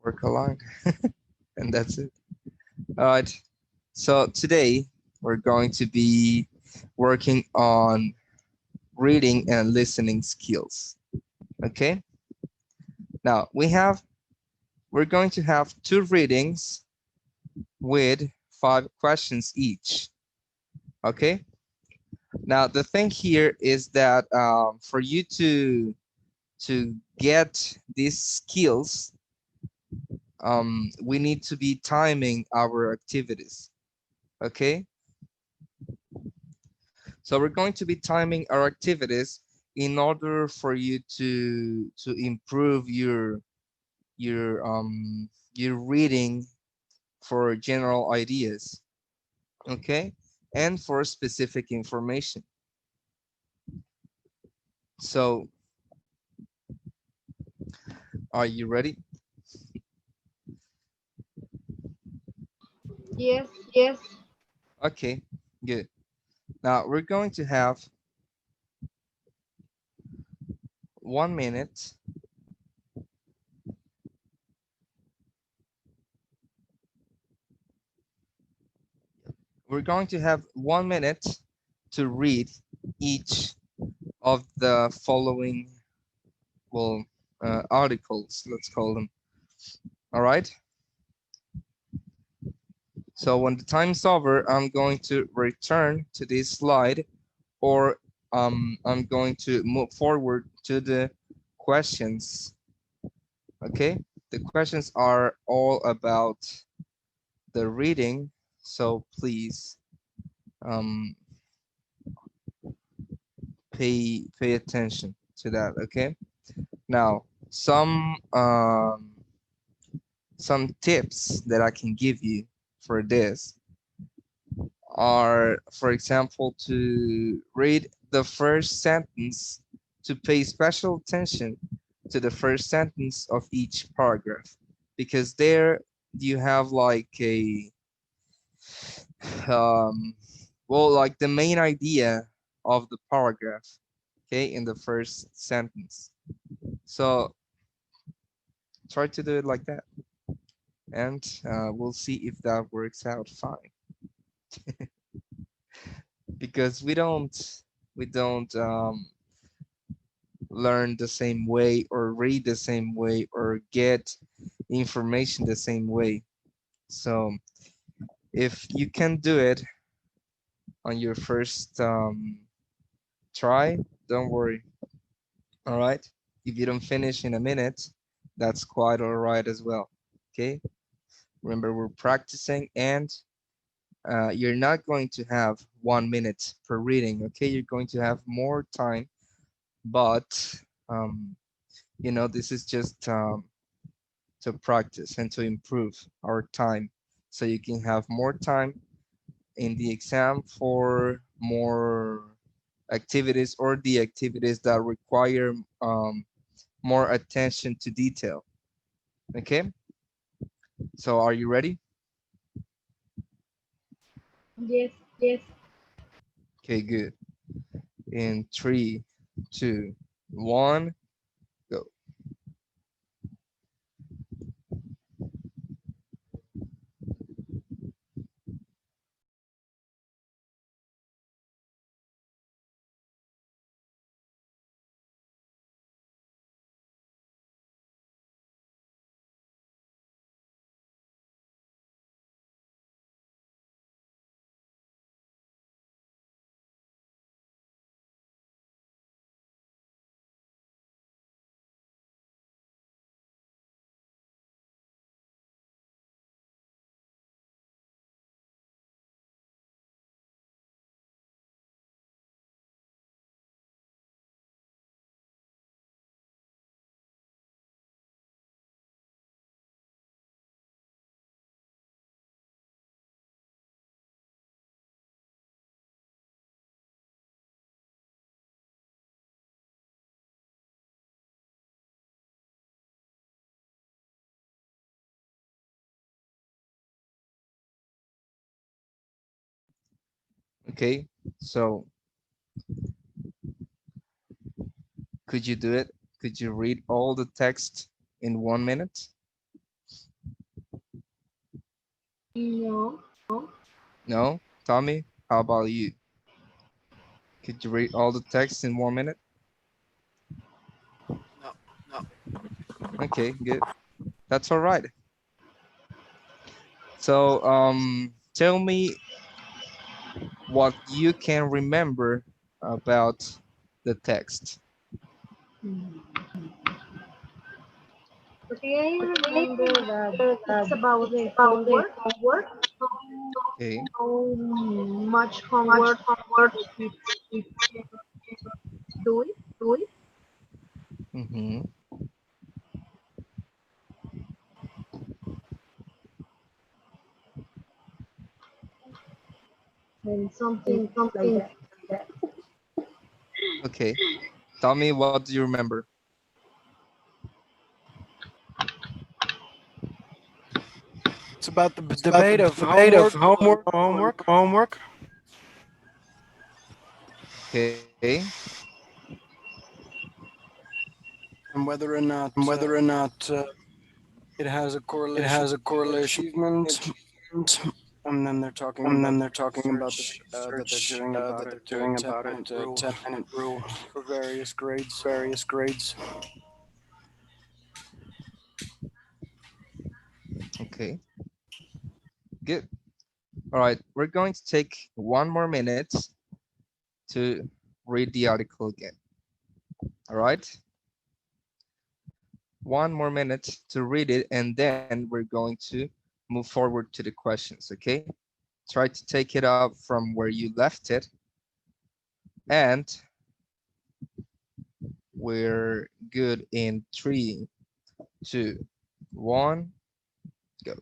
work along, and that's it. All right. So today we're going to be working on reading and listening skills. Okay. Now we're going to have two readings with 5 questions each. Okay. Now the thing here is that for you to get these skills, we need to be timing our activities. Okay. So we're going to be timing our activities in order for you to improve your reading for general ideas, okay, and for specific information. So, are you ready? Yes, yes. Okay, good. Now we're going to have 1 minute. We're going to have 1 minute to read each of the following, well, articles, let's call them. All right. So when the time's over, I'm going to return to this slide, or I'm going to move forward to the questions. Okay. The questions are all about the reading. So please um, pay attention to that. Okay. Now, some tips that I can give you for this are, for example, to read the first sentence, to pay special attention to the first sentence of each paragraph, because there you have like a um, well, like the main idea of the paragraph, okay, in the first sentence. So try to do it like that, and we'll see if that works out fine. Because we don't learn the same way, or read the same way, or get information the same way. So if you can do it on your first try, don't worry. All right. If you don't finish in a minute, that's quite all right as well. Okay. Remember, we're practicing, and you're not going to have 1 minute per reading. Okay. You're going to have more time, but um, this is just to practice and to improve our time, so you can have more time in the exam for more activities, or the activities that require more attention to detail. Okay, so are you ready? Yes, yes. Okay, good. In 3, 2, 1, go. Okay, so could you do it? Could you read all the text in 1 minute? No. No? Tommy, how about you? Could you read all the text in 1 minute? No. Okay, good. That's all right. So, tell me what you can remember about the text. Mm. Okay, I remember that it's about the homework. Okay. How much homework the kids doing, Mm-hmm. and something like that. Okay. Tell me, what do you remember? It's about the It's about the debate of debate of homework or homework, no homework. homework. Okay. And whether or not And whether or not it has a it correlation has a with correlation with achievement. achievement. And then they're talking And about then the they're talking about the research that they're research doing about that they're it, doing 10 about it, minute rule 10-minute rule for various grades. various grades. Okay. Good. All right. We're going to take 1 more minute to read the article again. All right. 1 more minute to read it, and then we're going to move forward to the questions. Okay. Try to take it up from where you left it, and we're good in 3, 2, 1, go.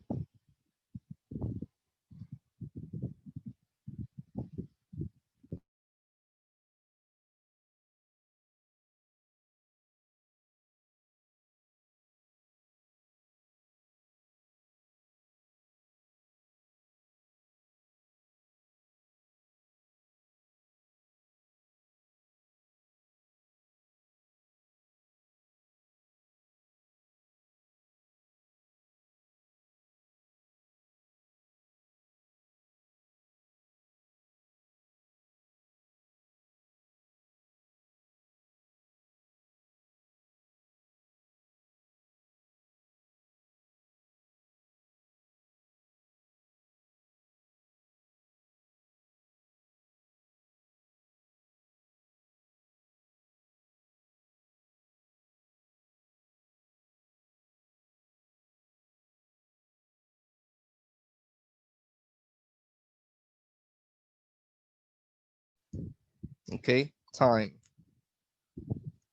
Okay. Time.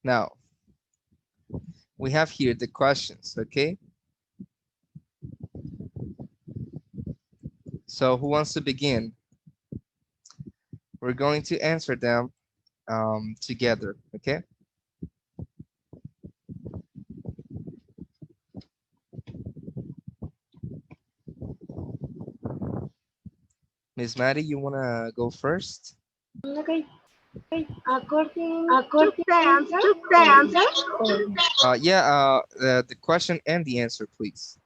Now we have here the questions. Okay. So who wants to begin? We're going to answer them together. Okay. Miss Maddie, you wanna go first? Okay. According to According the answer, to the or, answer, or Yeah. The question and the answer, please.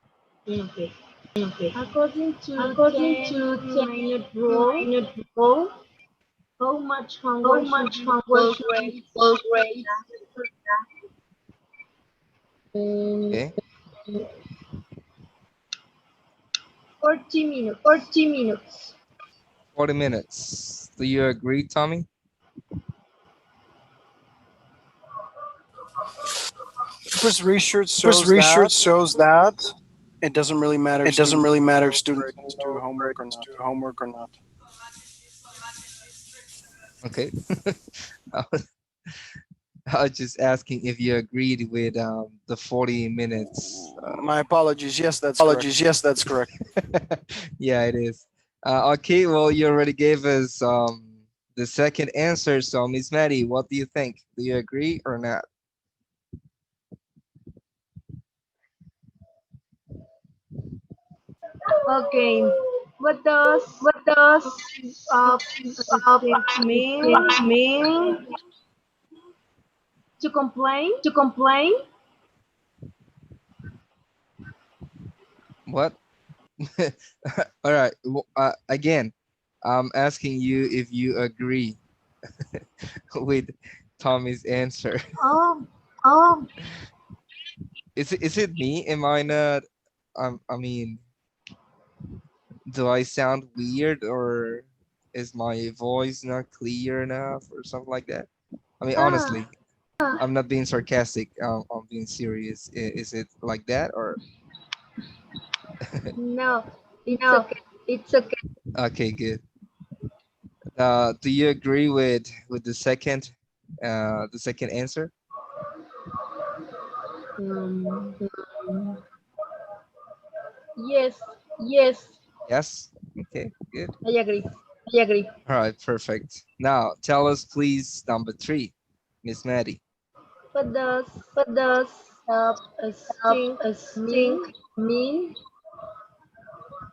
okay. okay. According to According to 10-minute rule, 10-minute rule, how much how homework should much be homework for should be grades? for grades? In Okay. 40 minutes. 40 minutes. 40 minutes. Do you agree, Tommy? Because research Because shows research that shows that it doesn't really matter if it doesn't students really matter if know students grades do know homework or grades not. do homework or not. Okay. I was I was just asking if you agreed with the 40 minutes. My apologies. Yes, that's correct. Apologies. Yes, that's correct. Yeah, it is. Okay, well, you already gave us the second answer. So, Miss Maddie, what do you think? Do you agree or not? Okay. What does What does uh, uh, it mean mean to complain? to complain? What? All right. Again, I'm asking you if you agree with Tommy's answer. Oh, Oh, is it me? Am I not? I mean, do I sound weird or is my voice not clear enough or something like that? I mean, ah, honestly, I'm not being sarcastic. I'm being serious. Is it like that or? No, it's No, okay. it's okay. Okay, good. Do you agree with the second answer? Um, Mm, yes, yes. Yes. Okay, good. I agree. I agree. All right, perfect. Now, tell us, please, number three, Miss Maddie. What does What does uh, a stink a stink mean? mean?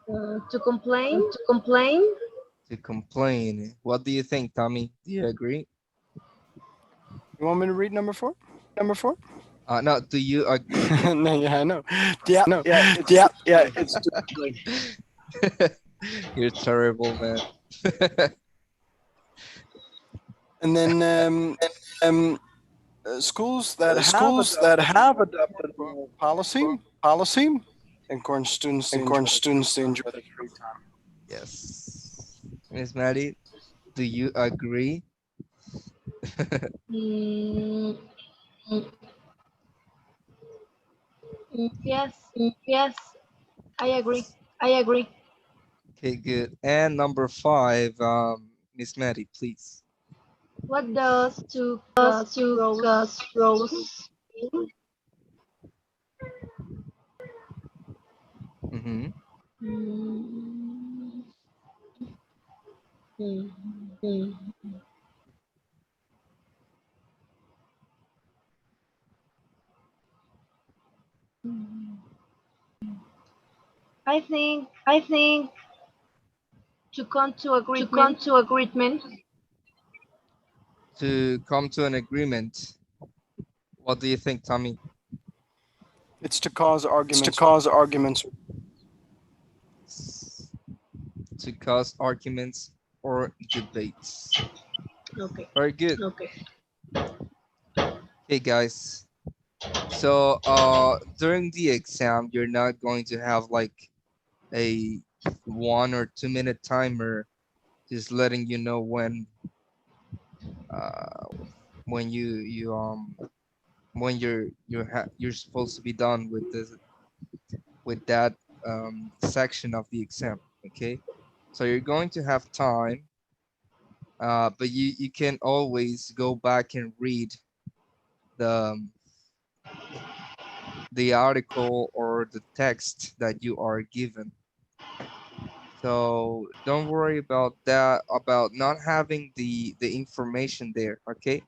To complain? To complain? To complain. What do you think, Tommy? Do you agree? You want me to read number four? Number four? No, do you agree? No, yeah, I know. Yeah, yeah, it's just like You're terrible, man. and then um, schools that have adopted policy encourage students to enjoy their free time. Yes. Miss Maddie, do you agree? Mm, Mm, yes, yes, I agree. I agree. Okay, good. And number five, Miss Maddie, please. What does to Us cause to rose cause rose. mean? Mm-hmm. Mm, mm, Mm. mm. I think I think to come to to come agreement. to agreement. To come to an agreement. What do you think, Tommy? It's to cause It's to arguments. cause arguments. To cause arguments or debates. Okay. Very good. Okay. Hey guys. So during the exam, you're not going to have like a 1 or 2 minute timer just letting you know uh when when you're supposed to be done with this with that section of the exam. Okay, so you're going to have time, but you can always go back and read the the article or the text that you are given. So don't worry about that, about not having the information there. Okay,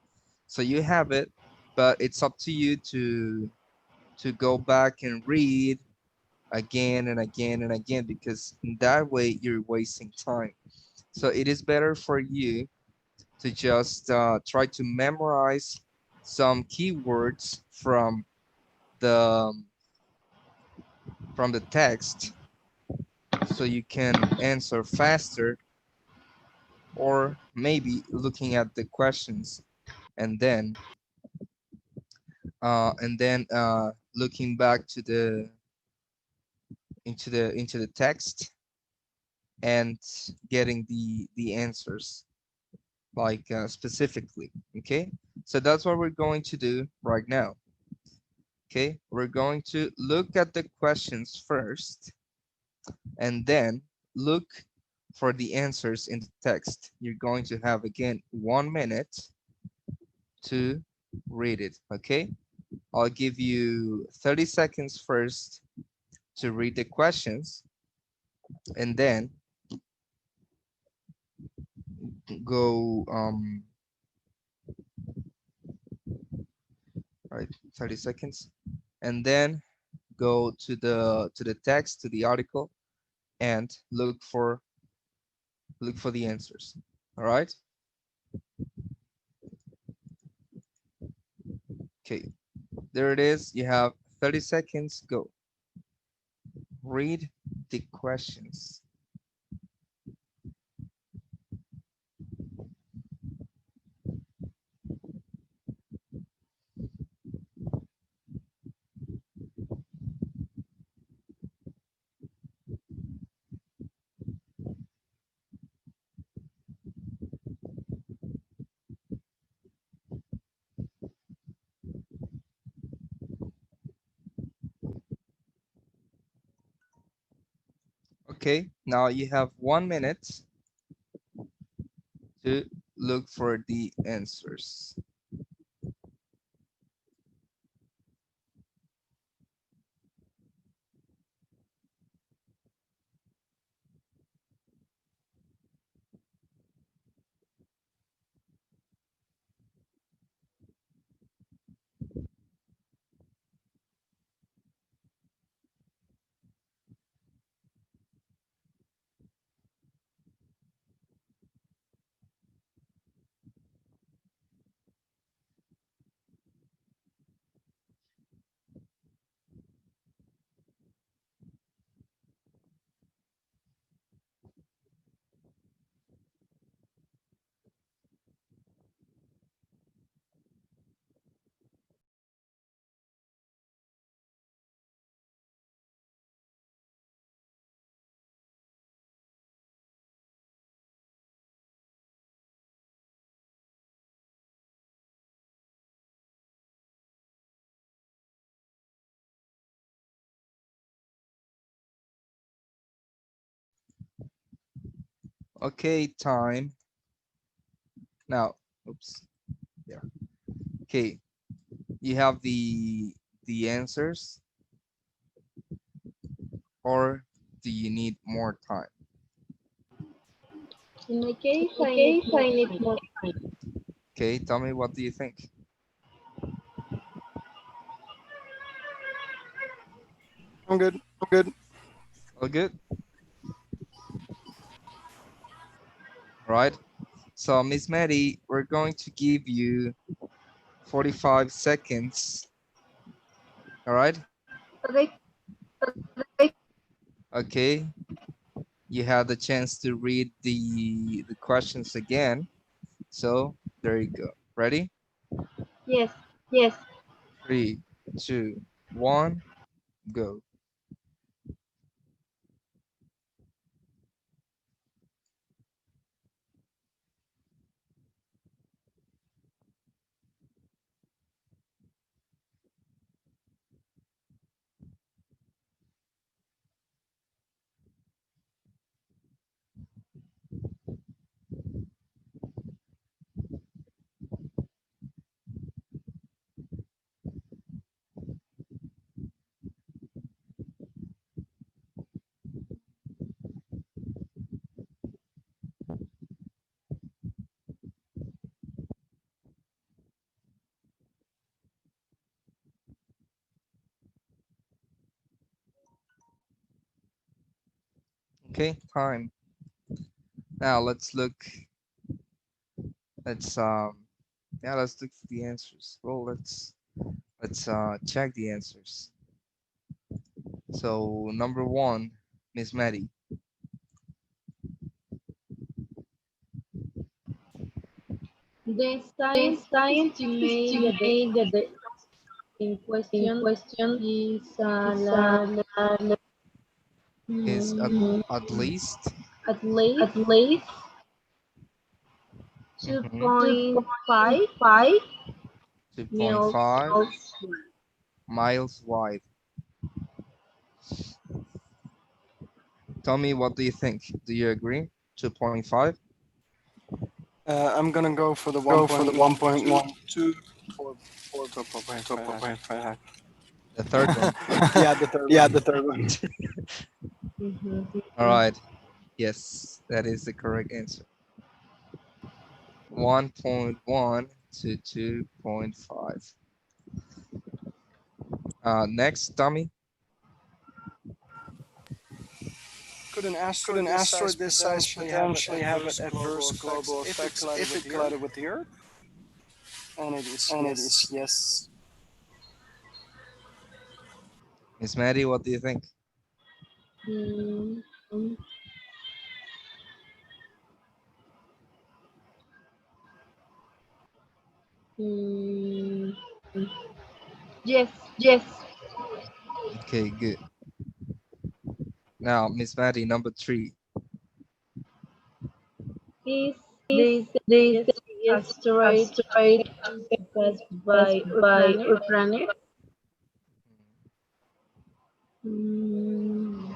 so you have it, but it's up to you to go back and read again and again and again, because in that way you're wasting time. So it is better for you to just try to memorize some keywords the from the text so you can answer faster, or maybe looking at the questions and then looking back to the into the text and getting the answers like specifically. Okay, so that's what we're going to do right now. Okay, we're going to look at the questions first and then look for the answers in the text. You're going to have again 1 minute to read it. Okay, I'll give you 30 seconds first to read the questions and then go right, 30 seconds, and then go to the text, to the article, and look for the answers. All right. Okay, there it is. You have 30 seconds. Go. read the questions. Okay, now you have 1 minute to look for the answers. Okay, time. Now, oops, there. Okay, you have the answers, or do you need more time? In my case, In I my need case, more I need time. more time. Okay, tell me, what do you think? I'm good. I'm good. All good? All right. So, Miss Maddie, we're going to give you 45 seconds. All right. Okay, Okay. You have the chance to read the questions again. So there you go. Ready? yes. Yes. Three, two, one, go. Okay, time. Now let's look. Let's yeah, let's look for the answers. Well, let's check the answers. So number one, Miss Maddie. The The scientists scientists estimate that the estimate that the in in question question is is Is mm, at least at least at least mhm, 2.5 2.5 miles 2.5 miles. miles wide. Tell me, what do you think? Do you agree? 2.5? I'm gonna go for the Go for the 1.12 1.12 or or 2.5. The third one. Yeah, the third yeah, one. the third one. mm-hmm. All right. Yes, that is the correct answer. 1.1 to 2.5. Next, dummy. Could an Could asteroid an this size asteroid this size potentially have potentially have adverse global adverse effects global if it effects collided if with it the Earth? collided with the Earth? And it is And it is yes. yes. Miss Maddie, what do you think? Mm, mm, yes. Yes. Okay, good. Now, Miss Maddie, number three. Is Is this the this biggest asteroid asteroid ever passed passed by our by planet? our planet? Mm,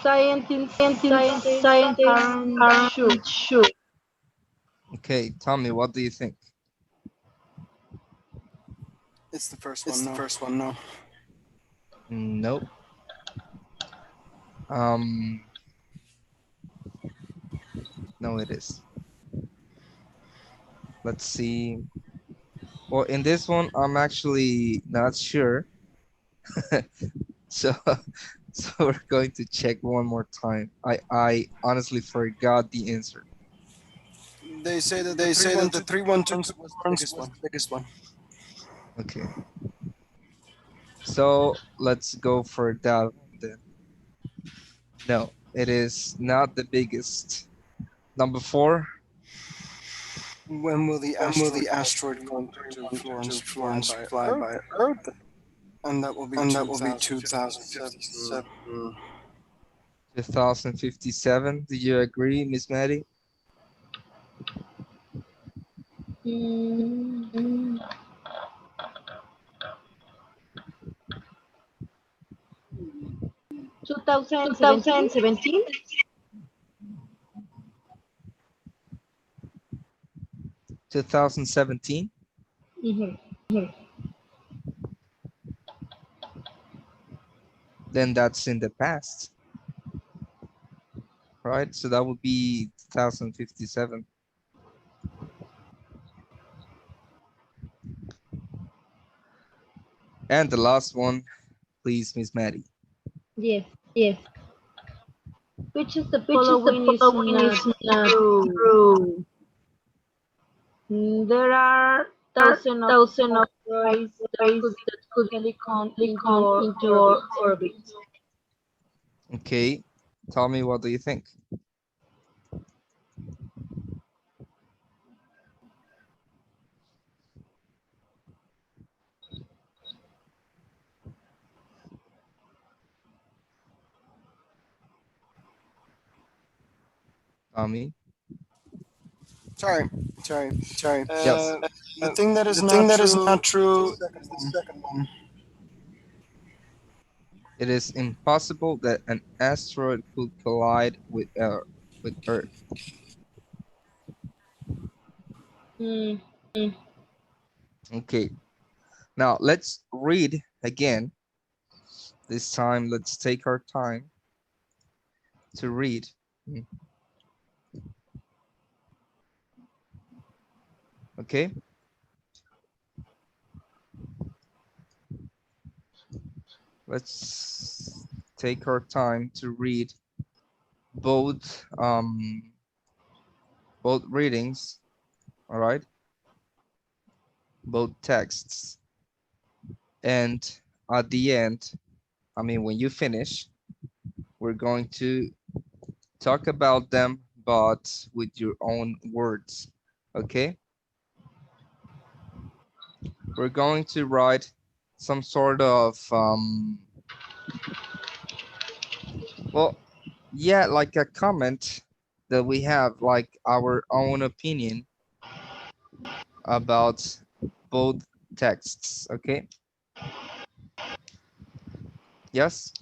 scientists scientists Scientists aren't sure. aren't sure. Okay, Tommy, what do you think? It's the first It's one. the No. first one, no. Nope. Um, no, it is. Let's see. Well, in this one, I'm actually not sure. So, so we're going to check one more time. I honestly forgot the answer. They say that the They say that the 312 312 Lawrence was the Lawrence biggest was one. the biggest one. Okay, so let's go for that one then. No, it is not the biggest. Number four, When will the When will asteroid the called asteroid called 312 312 Florence fly Florence by fly Earth? by Earth? And that will be And that will be 2057. 2057. 2057. Do you agree, Miss Maddie? Mm, 2017? 2017? 2017. Mm-hmm. Then that's in the past, right? So that would be 2057. And the last one, please, Miss Maddie. Yes. Yes. Which is the Which is the following is following not is not true? true. There are thousands of Thousands of asteroids that asteroids could that could potentially come possibly into come our into orbit. our orbit. Okay, tell me, what do you think? Tommy? Sorry, sorry. Sorry. Yes, The thing that is The thing not that is true not is the true second is the one. second one. it is impossible that an asteroid could collide with Earth. Hmm. Okay, now let's read again. This time, let's take our time to read. Okay, let's take our time to read both both readings, all right, both texts, and at the end, I mean, when you finish, we're going to talk about them, but with your own words. Okay, we're going to write some sort of well, yeah, like a comment that we have, like our own opinion about both texts. Okay, yes.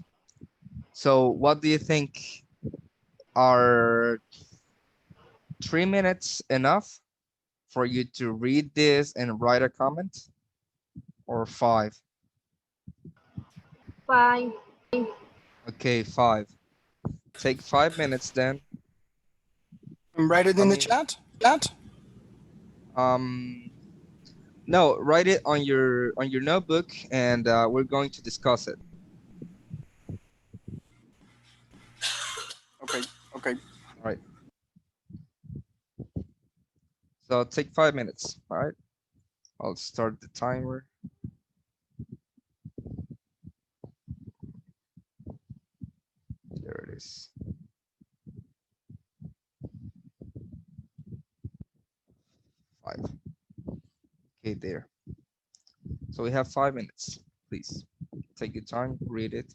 So what do you think? Are 3 minutes enough for you to read this and write a comment, or five? 5. Okay, five. Take 5 minutes then. And write it I in the mean, chat. um, no, write it on your notebook, and we're going to discuss it. Okay. Okay. All right. So take 5 minutes. All right. I'll start the timer. There it is. 5. Okay, there. So we have 5 minutes. Please take your time, read it.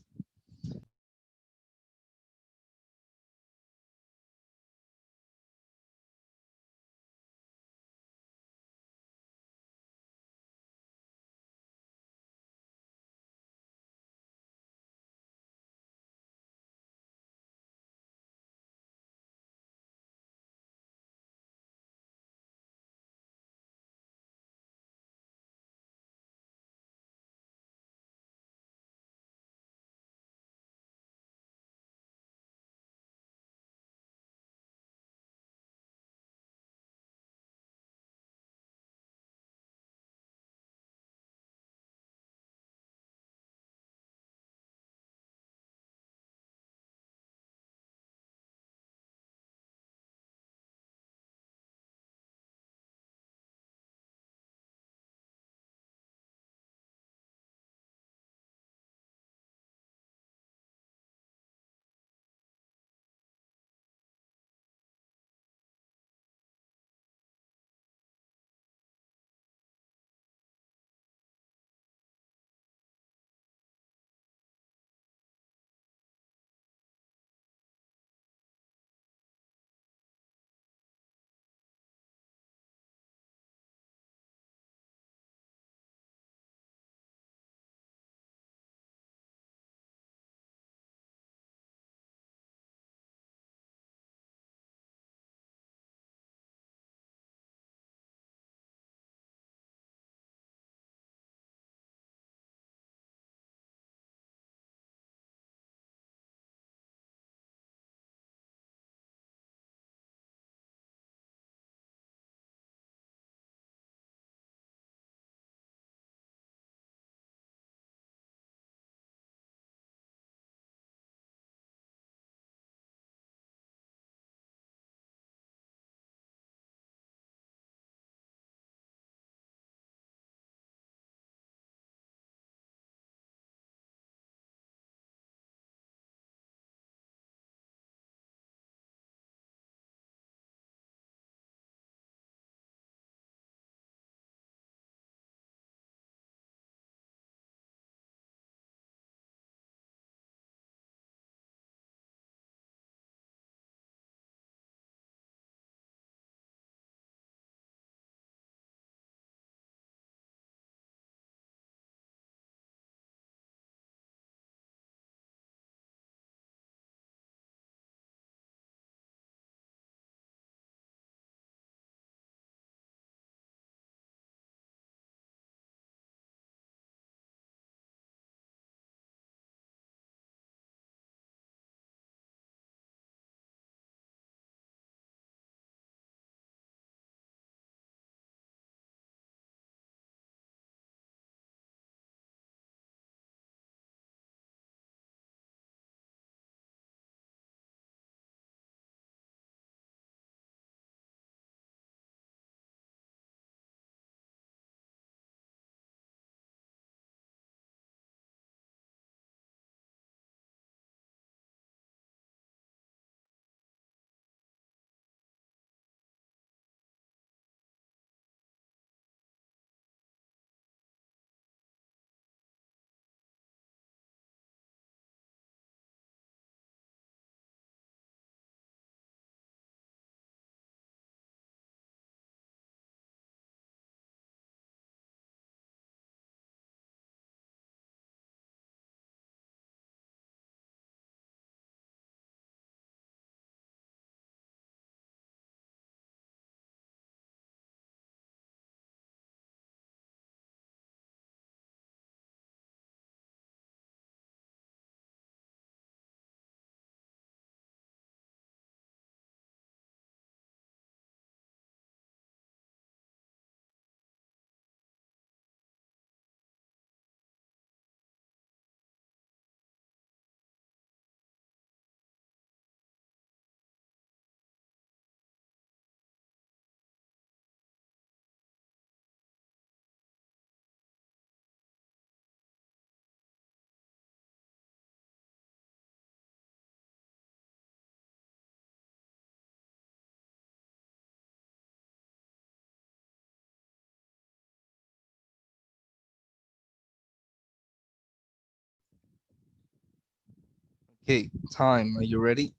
Okay, time. Are you ready?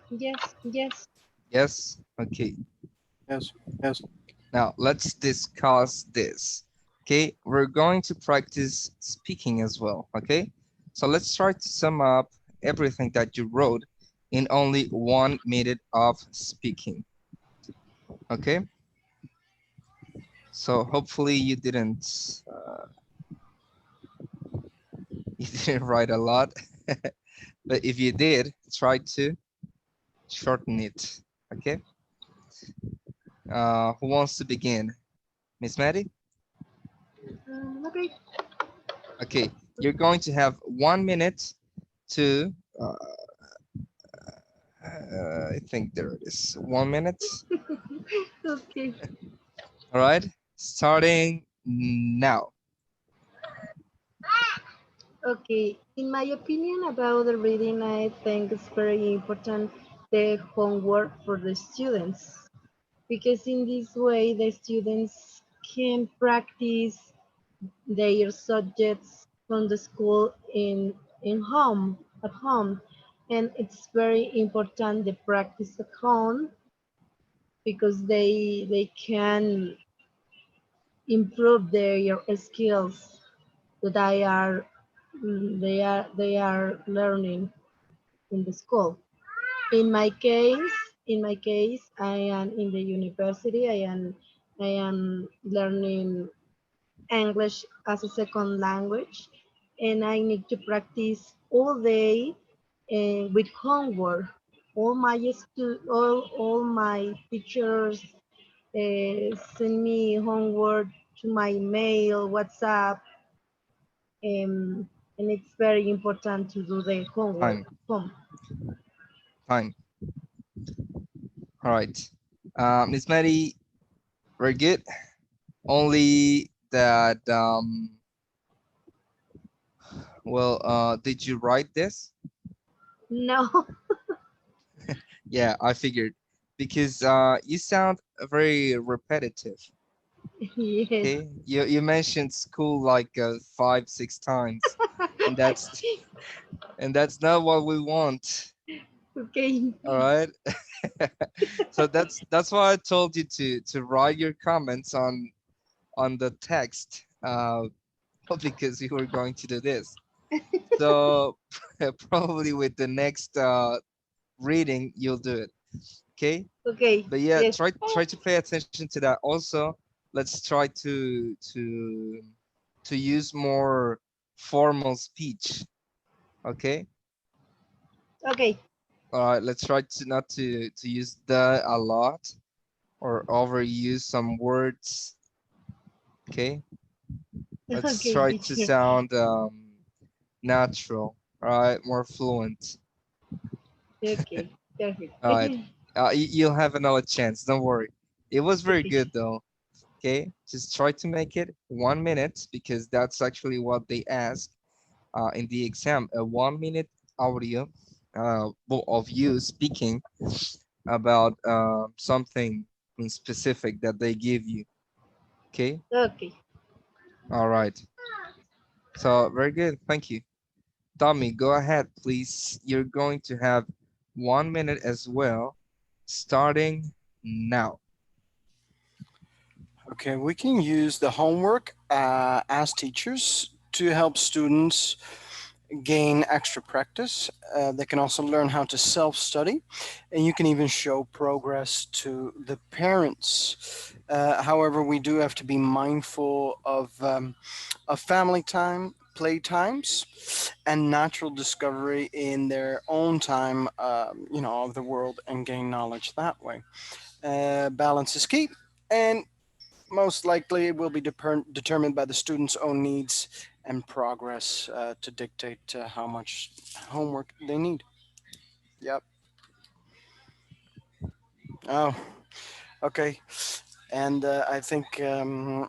Yes. Yes? Okay. Yes. Now let's discuss this. Okay, we're going to practice speaking as well. Okay, so let's try to sum up everything that you wrote in only 1 minute of speaking. Okay, so hopefully you didn't you didn't write a lot, but if you did, try to shorten it. Okay, who wants to begin? Miss Maddie? Okay. Okay, you're going to have 1 minute to I think there it is. 1 minute. Okay. All right, starting now. Okay. In my opinion about the reading, I think it's very important the homework for the students because in this way the students can practice their subjects from the school in home at home, and it's very important the practice at home because they can improve their skills that they are learning in the school. In my case, I am in the university. I am learning English as a second language, and I need to practice all day with homework. All my teachers send me homework to my mail, WhatsApp, and it's very important to do the homework Time, at home. time. All right. Miss Maddie, very good. Only that, well, did you write this? No, Yeah, I figured because you sound very repetitive. yes. Okay, you mentioned school like 5, 6 times, and that's and that's not what we want. Okay, All right. So that's why I told you to write your comments on the text, because we were going to do this. So probably with the next reading, you'll do it. Okay. okay, But yeah, yes, try to pay attention to that. Also, let's try to use more formal speech. Okay. okay, All right. Let's try to not to use the a lot or overuse some words. Okay. Let's okay, try to teacher. sound natural. All right. More fluent. Okay, perfect. All right. You'll have another chance. Don't worry. It was very Okay, good though. Okay, just try to make it 1 minute because that's actually what they ask in the exam. A 1 minute audio of you speaking about something in specific that they give you. Okay, okay, all right. So very good. Thank you. Tommy, go ahead, please. You're going to have 1 minute as well, starting now. Okay, we can use the homework as teachers to help students gain extra practice. They can also learn how to self study, and you can even show progress to the parents. However, we do have to be mindful of family time, play times, and natural discovery in their own time, of the world and gain knowledge that way. Balance is key, and most likely it will be determined by the student's own needs and progress to dictate how much homework they need. Yep. Oh, okay. And I think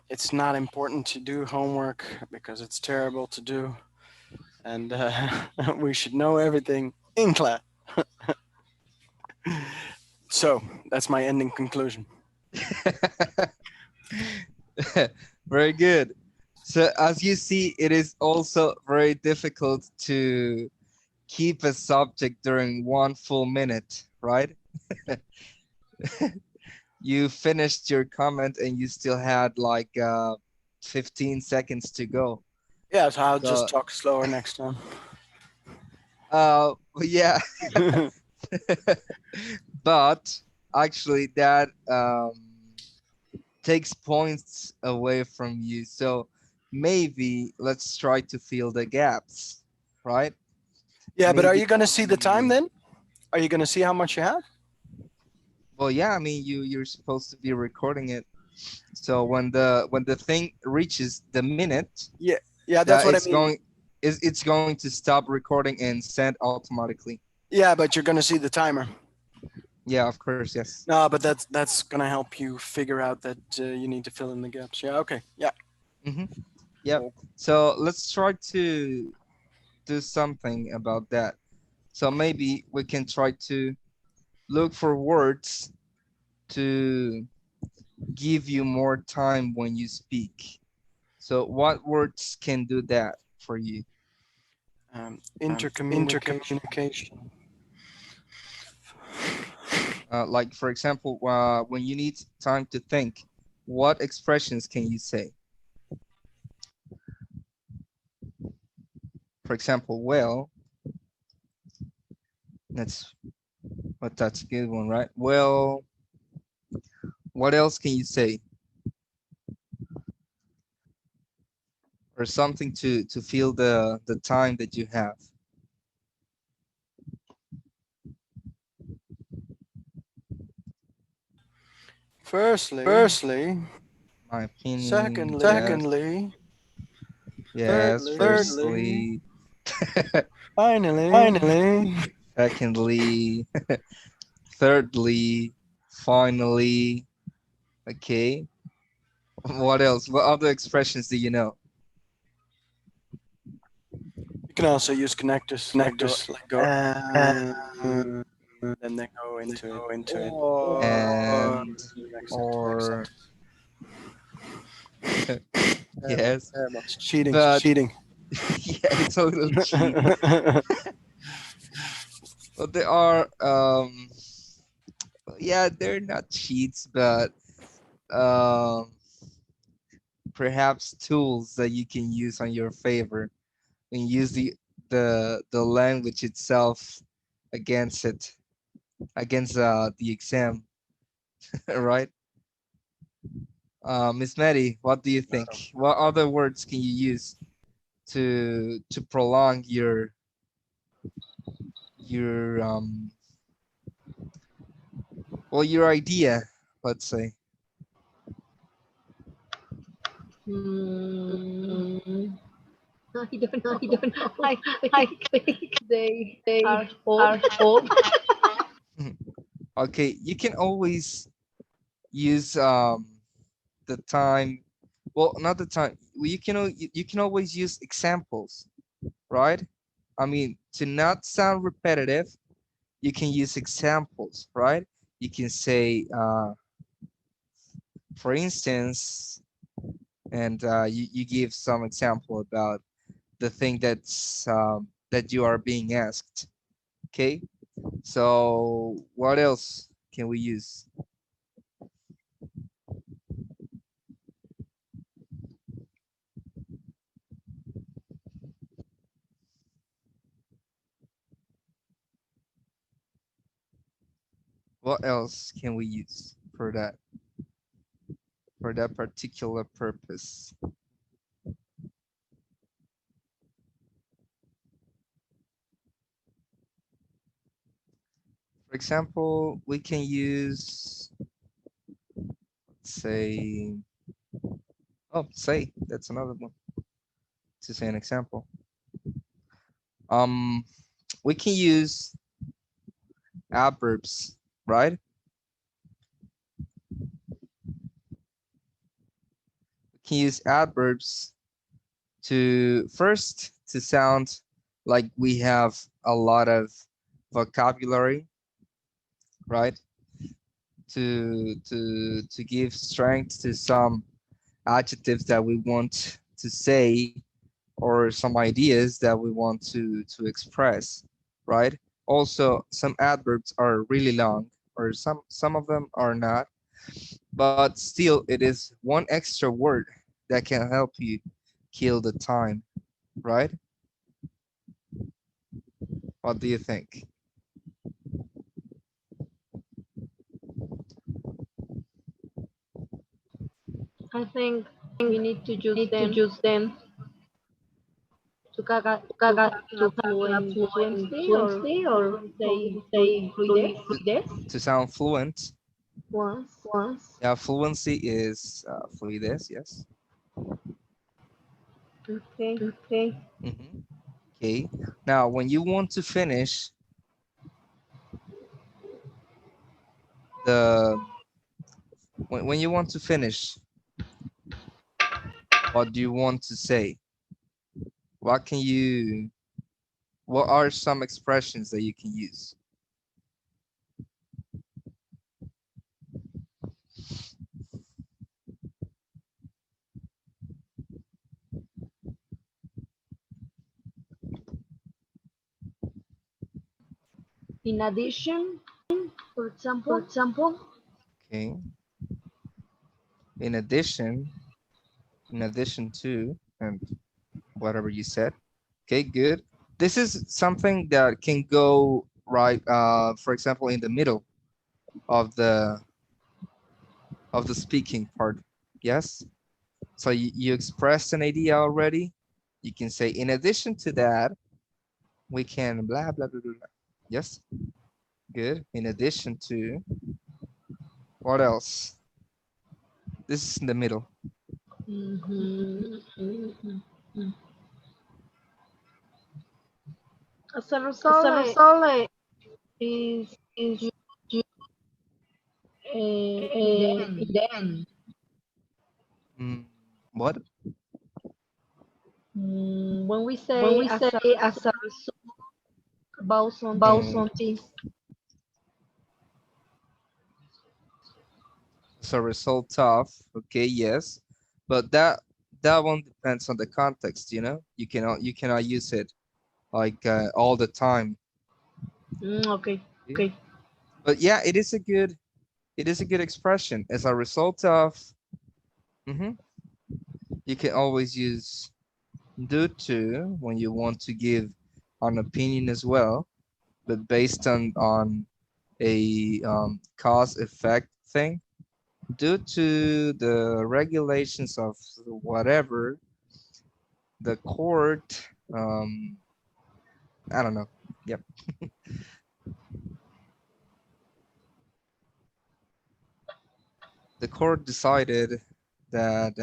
it's not important to do homework because it's terrible to do, and we should know everything in class. So that's my ending conclusion. Very good. So as you see, it is also very difficult to keep a subject during one full minute, right? You finished your comment and you still had like 15 seconds to go. Yeah, so I'll just So talk slower next time. but yeah, but actually that takes points away from you. So maybe let's try to fill the gaps, right? Yeah, but are Maybe you gonna see the time you then? Are you gonna see how much you have? well yeah, I mean you're supposed to be recording it. So when the thing reaches the minute, Yeah, yeah, that that's what I mean. it's going to stop recording and send automatically. Yeah, but you're gonna see the timer. Yeah, of course, yes. No, but that's gonna help you figure out that you need to fill in the gaps. Yeah, okay, yeah. Mm-hmm. Yep. So let's try to do something about that. So maybe we can try to look for words to give you more time when you speak. So what words can do that for you? Intercommunication. Intercommunication. Like for example, when you need time to think, what expressions can you say? For example, well, that's that's a good one, right? Well, what else can you say? Or something to feel the time that you have. Firstly, Firstly, My opinion, secondly, yes, secondly, yes. thirdly, thirdly, Firstly, finally. finally, secondly, thirdly, finally. Okay. What else? What other expressions do you know? You can also use connectors like go connectors like go and then they go they into it go into it. or And next or sentence. yes, It's cheating. It's but cheating. yeah, it's a little cheat. But there are yeah, they're not cheats, but um perhaps tools that you can use on your favor and use the language itself against it, against the exam. Right? Miss Mary, what do you think? What other words can you use to prolong your well your idea, let's say. Hmm. I don't I know. don't know. I I think think they they are old. are old. Okay, you can always use the time, well not the time, well, you can always use examples, right? I mean, to not sound repetitive, you can use examples, right? You can say for instance, and you give some example about the thing that you are being asked. Okay, so what else can we use? What else can we use for that particular purpose? For example, we can use, say, oh, say, that's another one to say an example. Um, we can use adverbs, right? We can use adverbs to first to sound like we have a lot of vocabulary, right? To give strength to some adjectives that we want to say or some ideas that we want to express, right? Also, some adverbs are really long, or some of them are not, but still, it is one extra word that can help you kill the time, right? What do you think? I think we need to use Need to them use them to having to a having a fluency, or fluency, how or we how say we say fluidez To sound fluent. once. once. Yeah, fluency is fluidez, yes. Okay. Okay. Hmm. Okay. Now, when you want to finish the when you want to finish, what do you want to say? What can you what are some expressions that you can use? In addition, for For example, example, Okay. In addition, in addition to, and whatever you said. Okay, good. This is something that can go right, for example, in the middle of the speaking part. Yes. So you expressed an idea already. You can say, in addition to that, we can blah blah blah blah. Blah. Yes. Good. In addition to, what else? This is in the middle. mhm, mm, as a as result, a result, is is you then then Mm, what? when we when say we say as a as a result about about something. Mm, something. as a result of, okay, yes, but that one depends on the context. You cannot use it like all the time. Okay. Okay? Okay. But yeah, it is a good expression as a result of. Mhm. You can always use due to when you want to give an opinion as well, but based on a cause effect thing. Due to the regulations of whatever the court, I don't know. Yep, the court decided that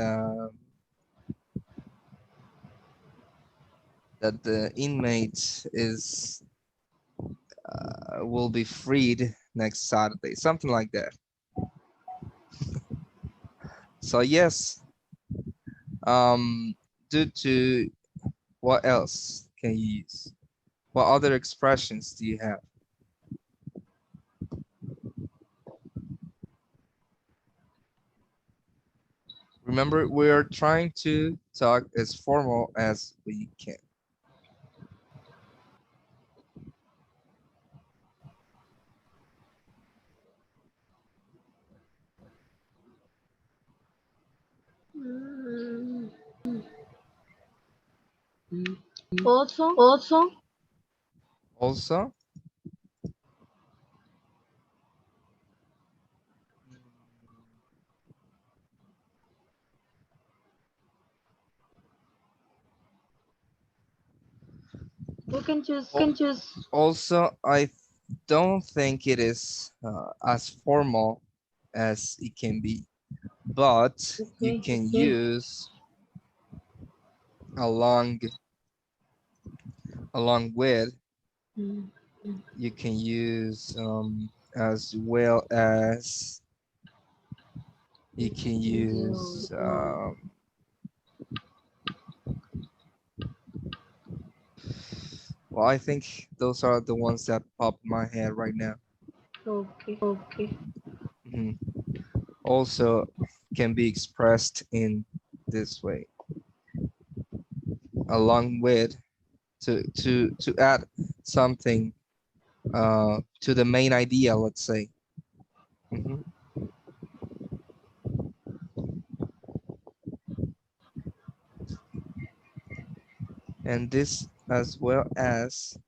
that the inmate is will be freed next Saturday, something like that. So yes, um, due to what else can you use? What other expressions do you have? Remember, we are trying to talk as formal as we can. Mm, Mm. Also, Also, Also, we can just al- can just I don't think it is as formal as it can be, but you okay. can use along along with. Mm, You can use as well as you we can can use. use Well, I think those are the ones that pop in my head right now. okay. okay. Mhm. Also, can be expressed in this way. along with to add something to the main idea, let's say. Mhm. And this as well as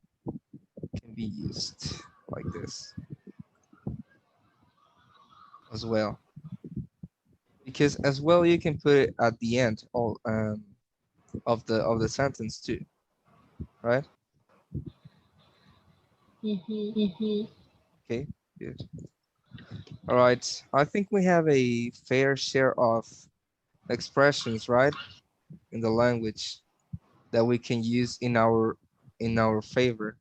can be used like this as well, because as well you can put it at the end all of the sentence too, right? Mm-hmm. Okay, good. All right, I think we have a fair share of expressions, right, in the language that we can use in our favor.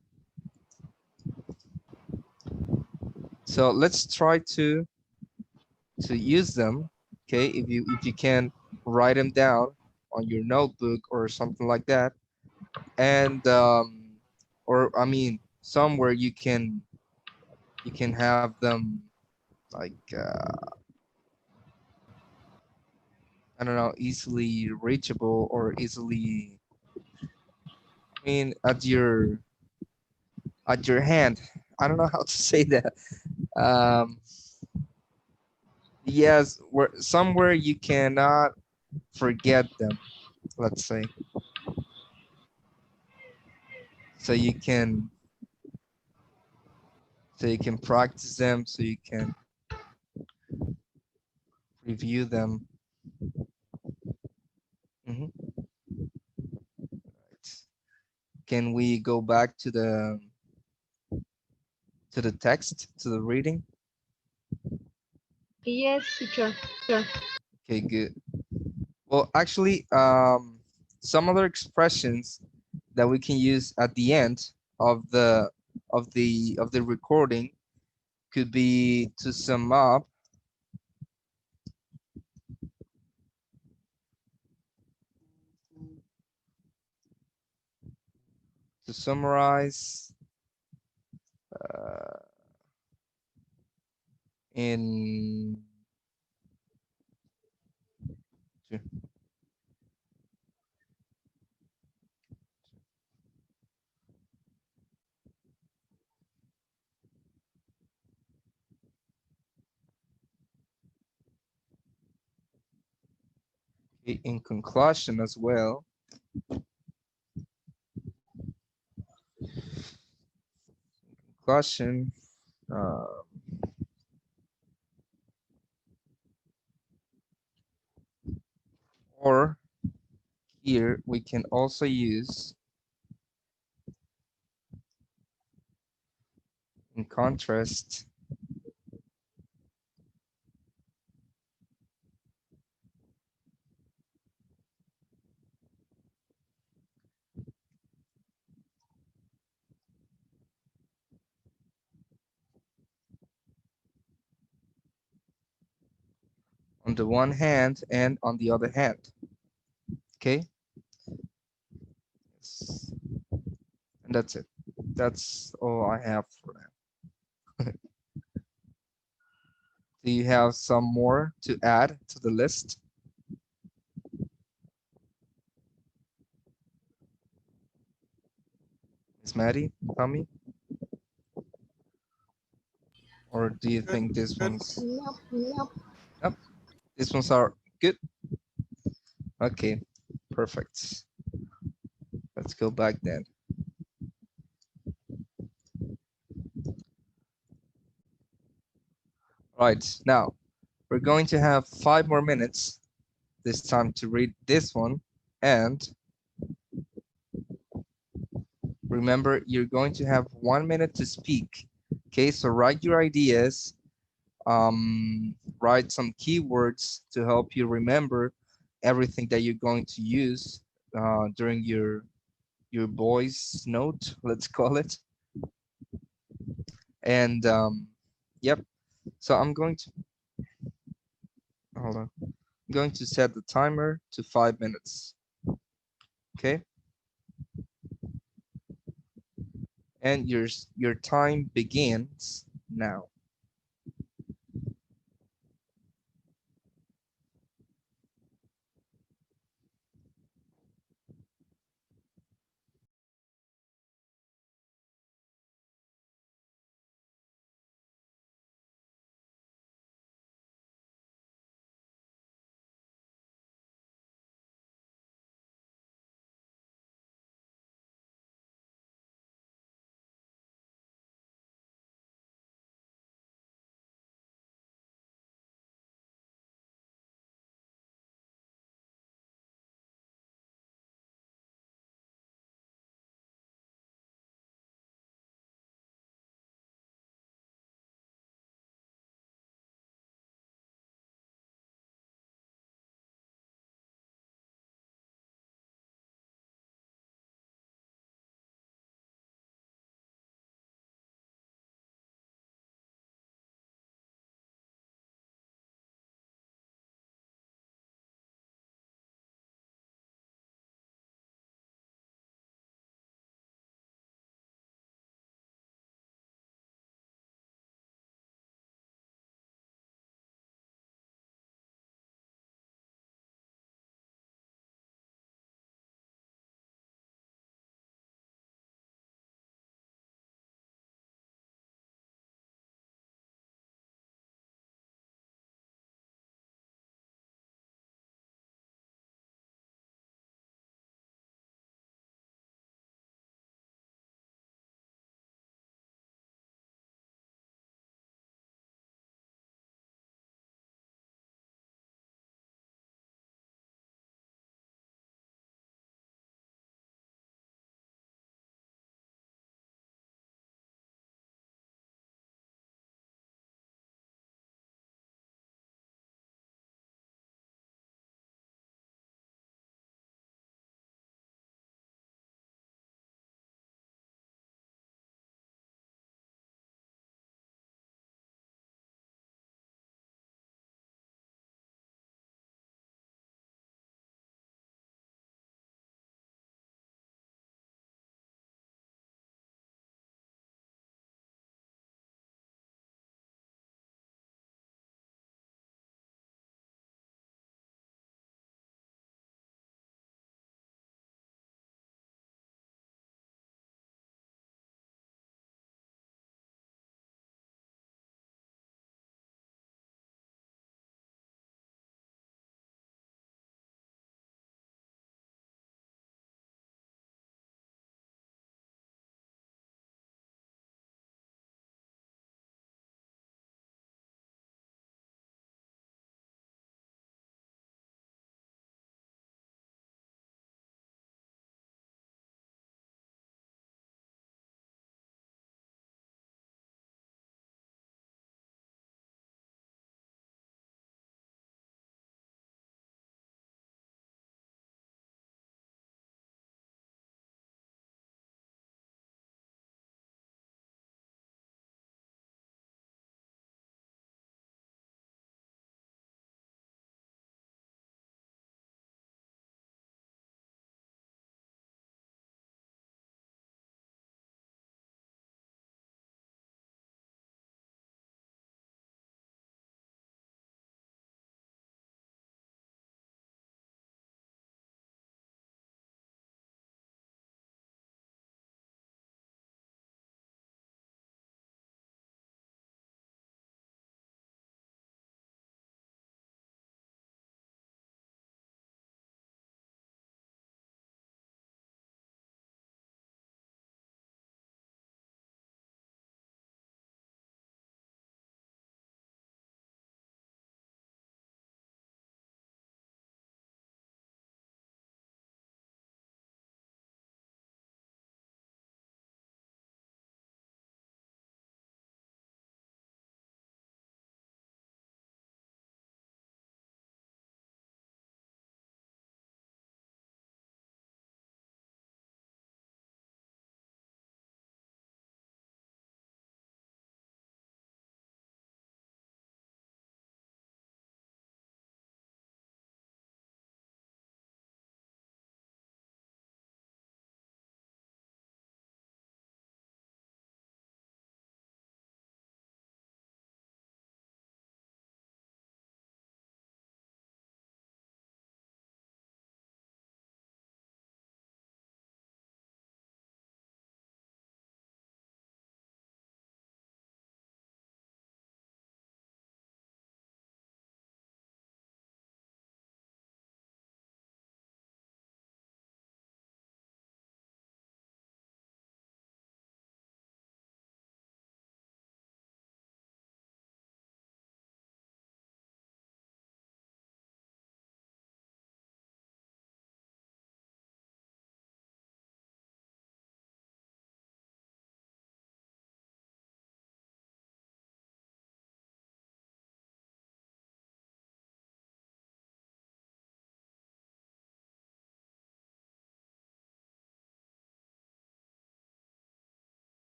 So let's try to use them. Okay, if you can write them down on your notebook or something like that, and or I mean somewhere you can have them like I don't know, easily reachable or easily, I mean, at your hand. I don't know how to say that. Um, yes, where somewhere you cannot forget them. Let's say, so you can so you can practice them, so you can review them. Mhm. Right. Can we go back to the text, to the reading? Yes, teacher. Okay, good. Well, actually, some other expressions that we can use at the end of the recording could be to sum up, to summarize, uh, in in conclusion as well. Conclusion, uh, or here we can also use in contrast on the one hand and on the other hand. Okay, yes. And that's it. That's all I have for now. Do you have some more to add to the list, Miss Maddie, Tommy? Or do you Good, think this good. one's Nope, nope. nope, these ones are good? Okay, perfect. Let's go back then. Right, now we're going to have 5 more minutes this time to read this one. And remember, you're going to have 1 minute to speak. Okay, so write your ideas, write some keywords to help you remember everything that you're going to use during your voice note, let's call it. And yep, so I'm going to hold on. I'm going to set the timer to 5 minutes. Okay, and your time begins now.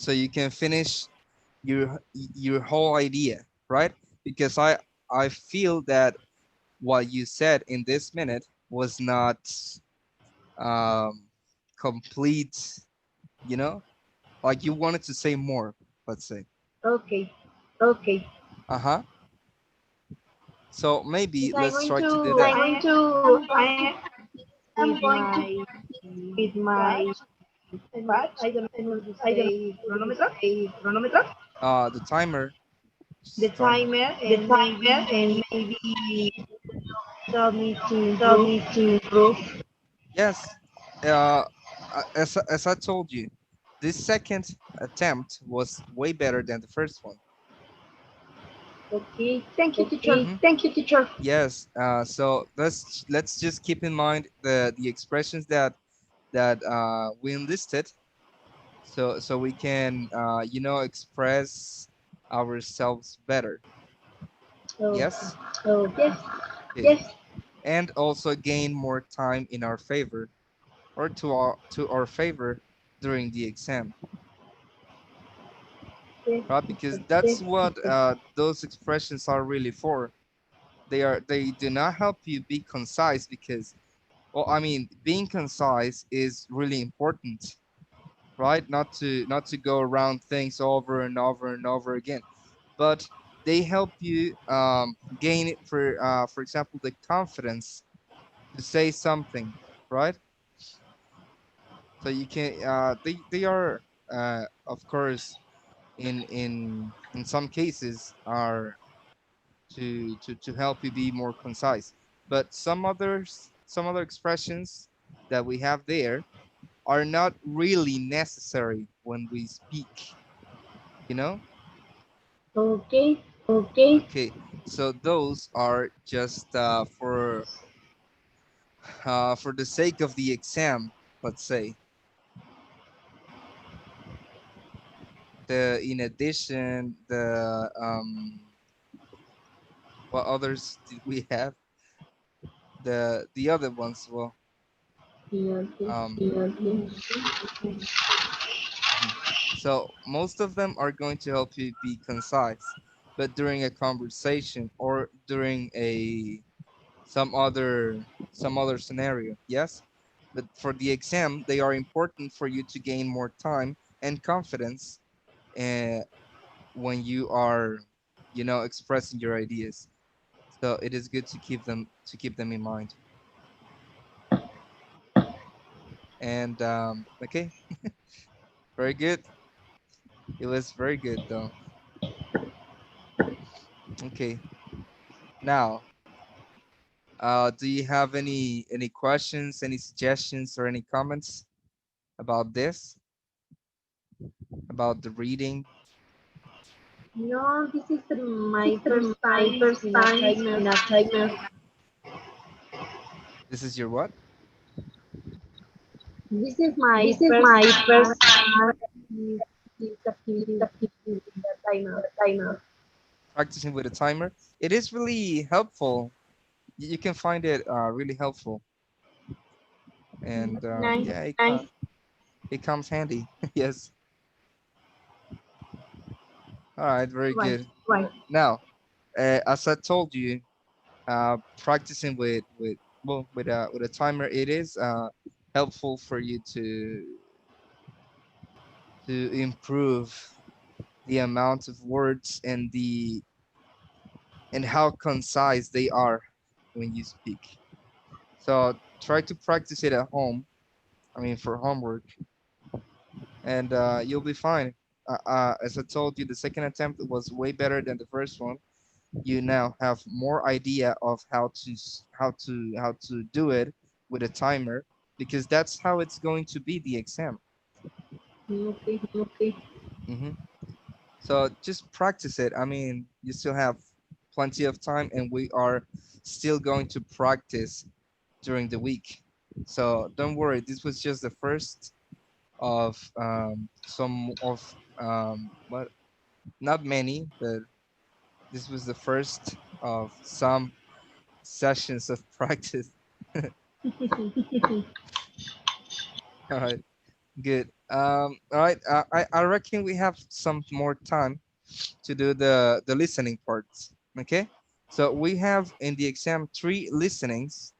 so you can finish your whole idea, right? Because I feel that what you said in this minute was not um complete, you know, like you wanted to say more, let's say. Okay. Okay. Uh-huh. So maybe Yes, I'm let's going try to do to. that. I'm going to. I am With going to my with my watch. watch. I don't I know don't. how to I don't know say how to chronometer. say chronometer. The timer. The Just timer. timer, The and timer maybe and maybe tell me to tell improve. me to improve. Yes. Uh, as I told you, this second attempt was way better than the first one. Okay. Thank you, teacher. Okay. Hmm. Thank you, teacher. Yes. So let's just keep in mind the expressions that we enlisted, so we can express ourselves better. Oh, Yes. Oh, yes, Okay. yes. And also gain more time in our favor, or to our favor during the exam, yes, right? teacher. Because that's Yes. what those expressions are really for. They do not help you be concise because, well, I mean, being concise is really important, right? Not to go around things over and over and over again, but they help you gain it, for example, the confidence to say something, right? So you can they are of course in some cases are to help you be more concise, but some other expressions that we have there are not really necessary when we speak, you know. Okay. Okay. Okay, so those are just for the sake of the exam, let's say. The In addition, what others did we have? The other ones, well, Okay. um Okay. mhm. So most of them are going to help you be concise, but during a conversation or during a some other scenario, yes. But for the exam, they are important for you to gain more time and confidence uh, when you are, expressing your ideas. So it is good to keep them in mind. And okay, very good. It was very good though. Okay, now, do you have any questions, any suggestions, or any comments about this, about the reading? No, this is This my is first my time first in a time timer. in a timer. This is your what? This is my This is first my time first time with this with activity with the timer. the timer. Practicing with a timer. It is really helpful. You can find it really helpful, and Nice. yeah, Nice. it comes handy. Yes. All right, very Right. good. Right. Now, as I told you, practicing with a timer, it is helpful for you to improve the amount of words and how concise they are when you speak. So try to practice it at home. I mean, for homework, and you'll be fine. As I told you, the second attempt was way better than the first one. You now have more idea of how to do it with a timer, because that's how it's going to be the exam. Okay. Okay. Hmm. So just practice it. I mean, you still have plenty of time, and we are still going to practice during the week. So don't worry. This was just the first of some of what not many, but this was the first of some sessions of practice. All right. Good. All right. I reckon we have some more time to do the listening parts. Okay. So we have in the exam three listenings,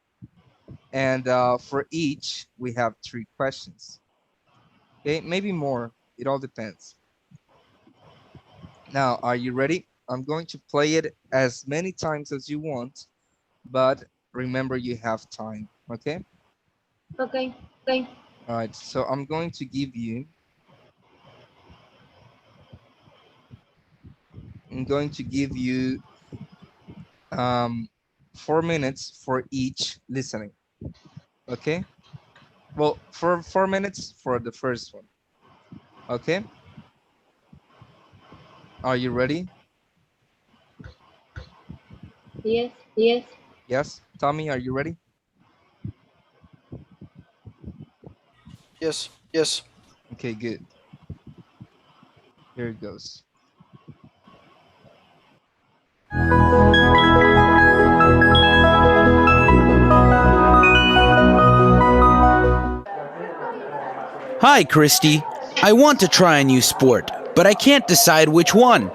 and for each we have three questions. Okay, maybe more. It all depends. Now, are you ready? I'm going to play it as many times as you want, but remember you have time. Okay. Okay. All right. So I'm going to give you. I'm going to give you 4 minutes for each listening. Okay. Well, for 4 minutes for the first one. Okay. Are you ready? Yes. Yes. Tommy, are you ready? Yes. Okay, good. Here it goes. Hi, Christy. I want to try a new sport, but I can't decide which one.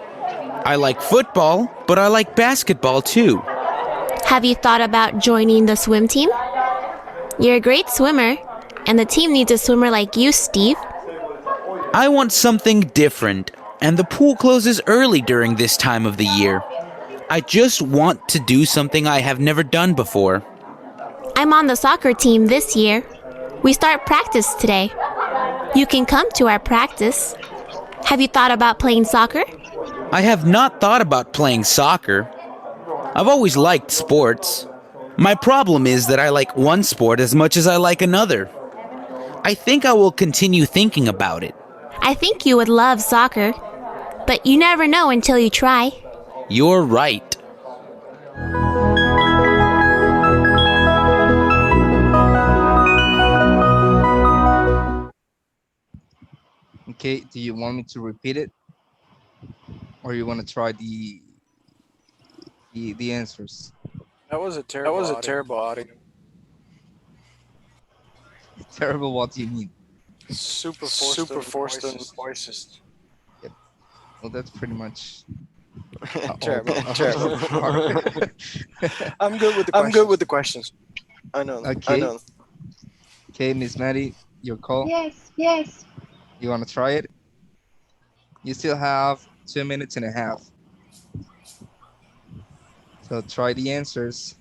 I like football, but I like basketball too. Have you thought about joining the swim team? You're a great swimmer, and the team needs a swimmer like you, Steve. I want something different, and the pool closes early during this time of the year. I just want to do something I have never done before. I'm on the soccer team this year. We start practice today. You can come to our practice. Have you thought about playing soccer? I have not thought about playing soccer. I've always liked sports. My problem is that I like one sport as much as I like another. I think I will continue thinking about it. I think you would love soccer, but you never know until you try. You're right. Okay, do you want me to repeat it or you want to try the answers? That was a terrible audio. Terrible, what do you mean? Super forced on voices. Yep. Well, that's pretty much Terrible. all the part. I'm good with the questions. I know. Okay. Okay, Miss Maddie, your call. Yes. You want to try it? You still have 2 minutes and a half. So try the answers.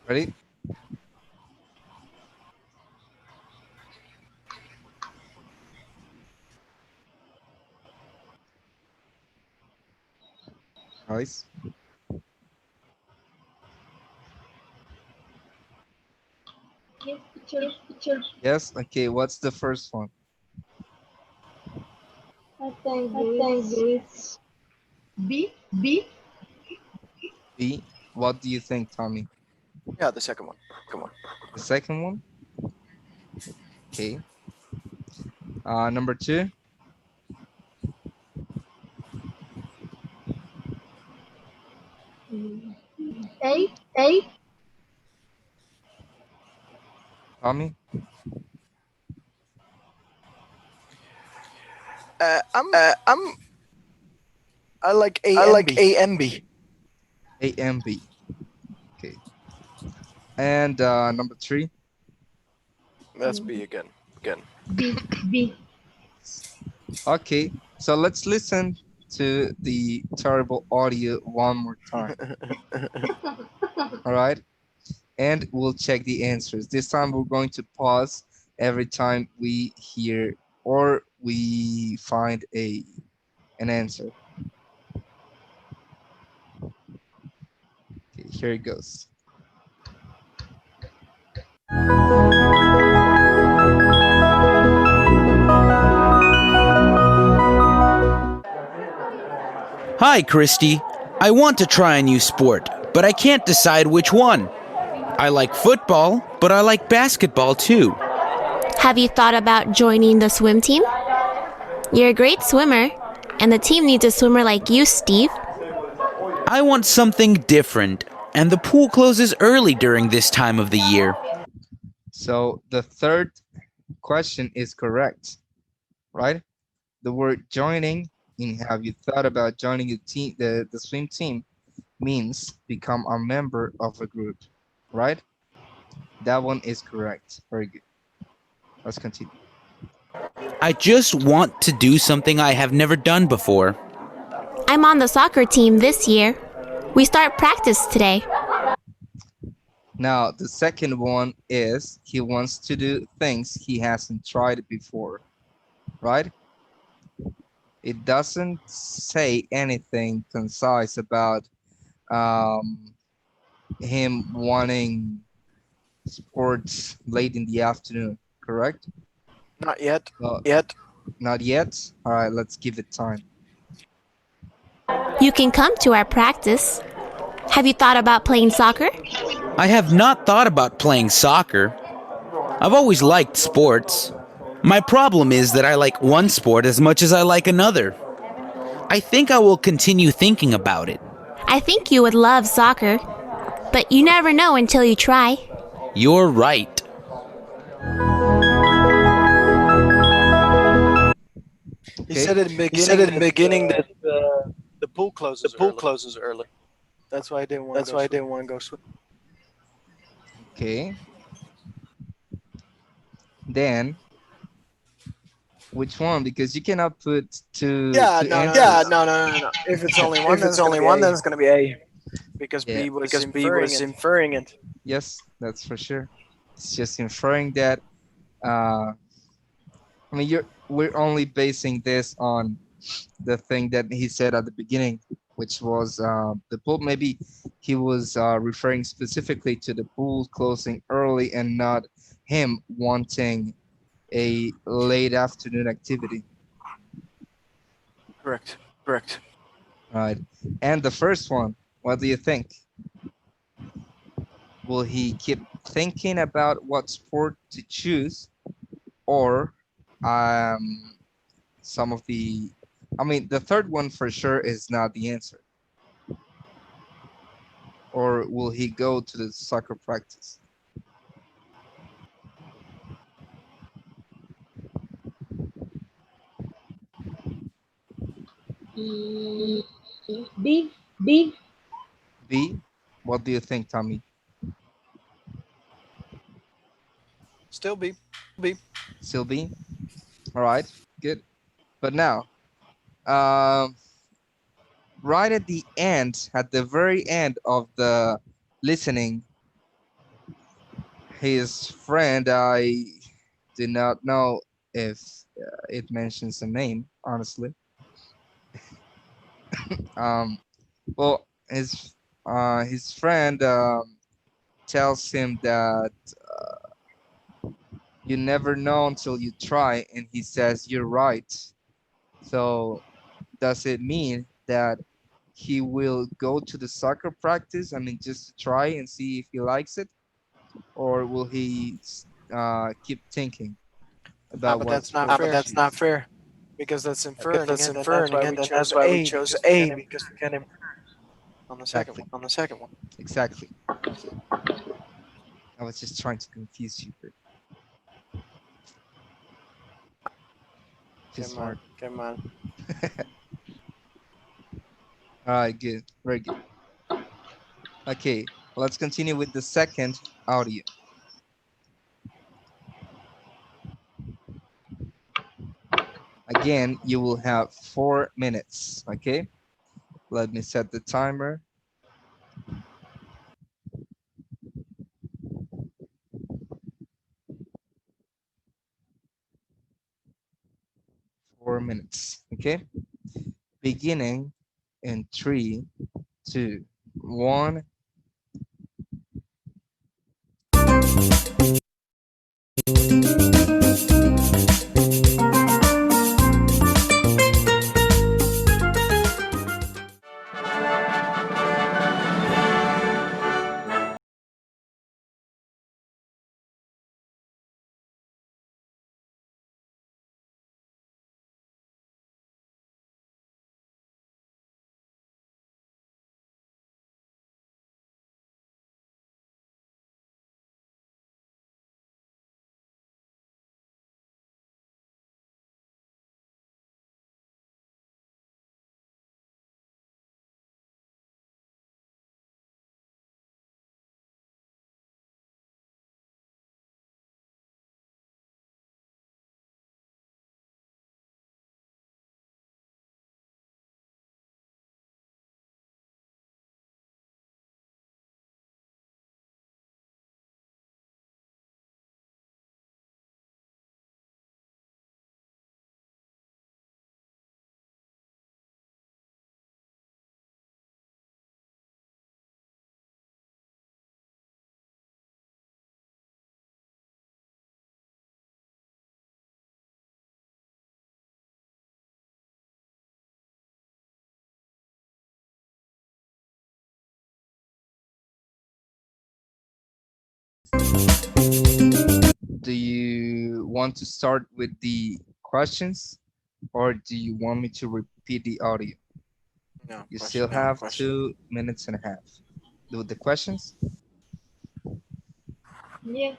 Ready? Guys? Yes, teacher. Yes? Okay, what's the first one? I think I think it's it's B. B. What do you think, Tommy? Yeah, the second one. Come on. The second one? Okay. Number two? A. A. Tommy? I'm. I like A I and like B. A and B. A and B. Okay. And number three? That's B again. B. Okay, so let's listen to the terrible audio one more time. All right, and we'll check the answers. This time we're going to pause every time we hear or we find an answer. Here it goes. Hi, Christy. I want to try a new sport, but I can't decide which one. I like football, but I like basketball too. Have you thought about joining the swim team? You're a great swimmer, and the team needs a swimmer like you, Steve. I want something different, and the pool closes early during this time of the year. So the third question is correct, right? The word joining in have you thought about joining a team, the swim team means become a member of a group, right? That one is correct. Very good. Let's continue. I just want to do something I have never done before. I'm on the soccer team this year. We start practice today. Now, the second one is he wants to do things he hasn't tried before, right? It doesn't say anything concise about um, him wanting sports late in the afternoon, correct? Not yet. Uh, Yet. Not yet. All right, let's give it time. You can come to our practice. Have you thought about playing soccer? I have not thought about playing soccer. I've always liked sports. My problem is that I like one sport as much as I like another. I think I will continue thinking about it. I think you would love soccer, but you never know until you try. You're right. He Okay. said at the He said beginning at the that beginning that the pool the closes pool early. closes early. That's why I didn't want to That's go why I swim. didn't want to go swim. Okay. Then which one? Because you cannot put Yeah, two no, no, no, answers. Yeah, no. no. If it's only one, If then it's it's gonna only be one, then A it's gonna be A because Yeah. B was because B inferring was it. inferring it. Yes, that's for sure. It's just inferring that. Uh, I mean, we're only basing this on the thing that he said at the beginning, which was the pool. Maybe he was referring specifically to the pool closing early and not him wanting a late afternoon activity, Correct. Correct. right? And the first one, what do you think? Will he keep thinking about what sport to choose, or um, some of the? I mean, the third one for sure is not the answer. Or will he go to the soccer practice? Mm, B. B. What do you think, Tommy? Still B. B. Still B? All right, good. But now, um, right at the end, at the very end of the listening, his friend, I did not know if it mentions a name, honestly. Um, well, his friend tells him that you never know until you try, and he says you're right. So does it mean that he will go to the soccer practice? I mean, just to try and see if he likes it, or will he keep thinking Ah, about but what that's not Ah, but sport to fair that's not choose? fair because that's because inferring that's it, and that's inferring why it, we and that's chose why we A chose because we A can because we can infer on the second Exactly, one. on the second one. exactly. I was just trying to confuse you, but just Come on, smart. come on. All right, good, very good. Okay, let's continue with the second audio. Again, you will have 4 minutes. Okay, let me set the timer. Four minutes. Okay, beginning in three, two, one, Do you want to start with the questions or do you want me to repeat the audio? No You still question. have 2 minutes and a half. Do the questions? Yes.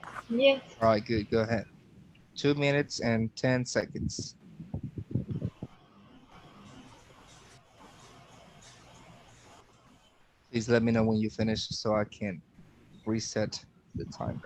All right, good. Go ahead. 2 minutes and 10 seconds. Please let me know when you finish so I can reset the timer.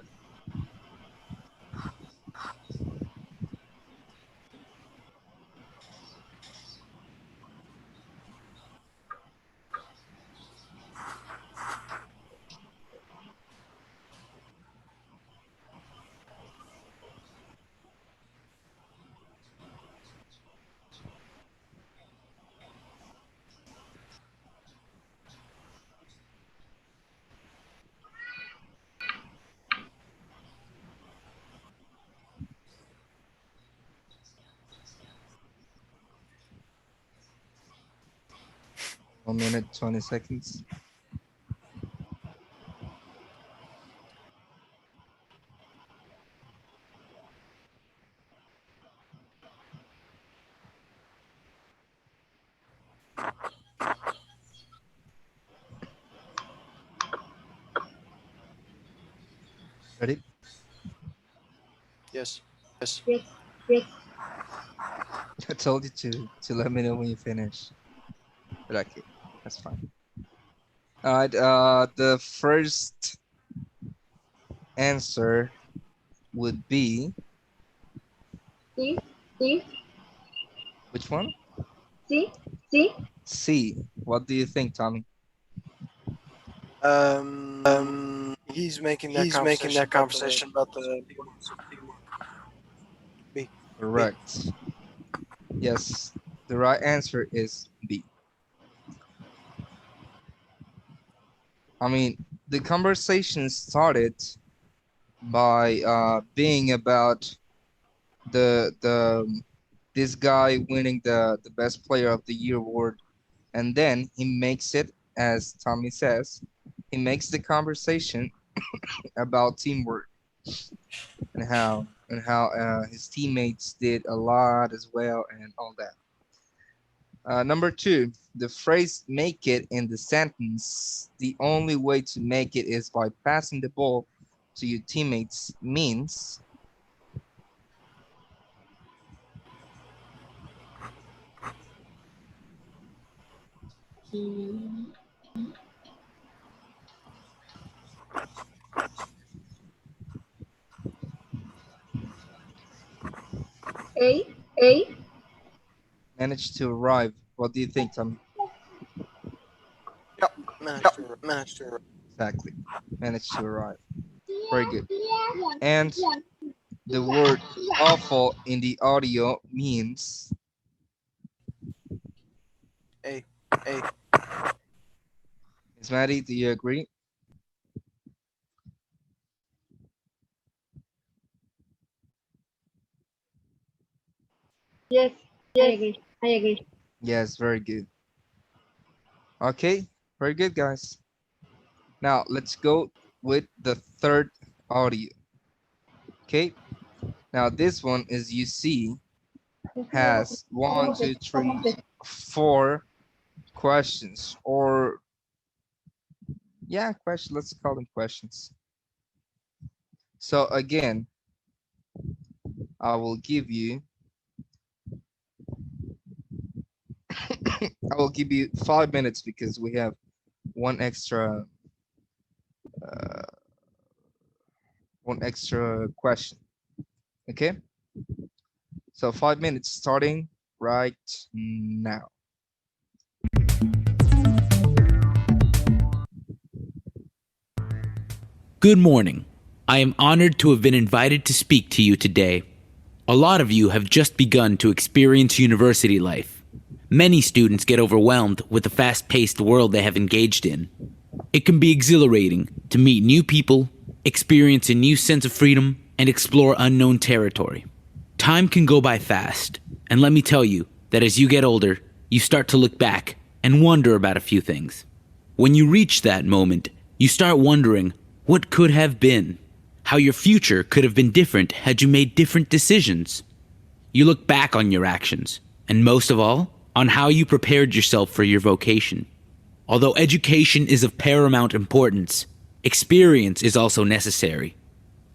1 minute, 20 seconds. Ready? Yes. Yes. I told you to let me know when you finish. But okay, that's fine. All right, the first answer would be See. which one? See. C. What do you think, Tommy? He's making that He's making conversation that about the conversation about the teamwork. B. Correct. Yes, the right answer is B. I mean, the conversation started by being about the this guy winning the best player of the year award, and then he makes it, as Tommy says, he makes the conversation about teamwork and how his teammates did a lot as well and all that. Number two, the phrase "make it" in the sentence, "the only way to make it is by passing the ball to your teammates" means Mm, A. manage to arrive. What do you think, Tommy? Yep. Managed to. Exactly. Manage to arrive. Very good. And the word awful in the audio means A. Miss Maddie, do you agree? Yes. I agree. Yes, very good. Okay, very good, guys. Now let's go with the third audio. Okay, now this one, as you see, has one, two, three, four questions, or yeah, question. Let's call them questions. So again, I will give you, I will give you 5 minutes because we have one extra, uh, one extra question. Okay, so 5 minutes starting right now. Good morning. I am honored to have been invited to speak to you today. A lot of you have just begun to experience university life. Many students get overwhelmed with the fast paced world they have engaged in. It can be exhilarating to meet new people, experience a new sense of freedom, and explore unknown territory. Time can go by fast, and let me tell you that as you get older, you start to look back and wonder about a few things. When you reach that moment, you start wondering what could have been. how your future could have been different had you made different decisions. You look back on your actions, and most of all, on how you prepared yourself for your vocation. Although education is of paramount importance, experience is also necessary.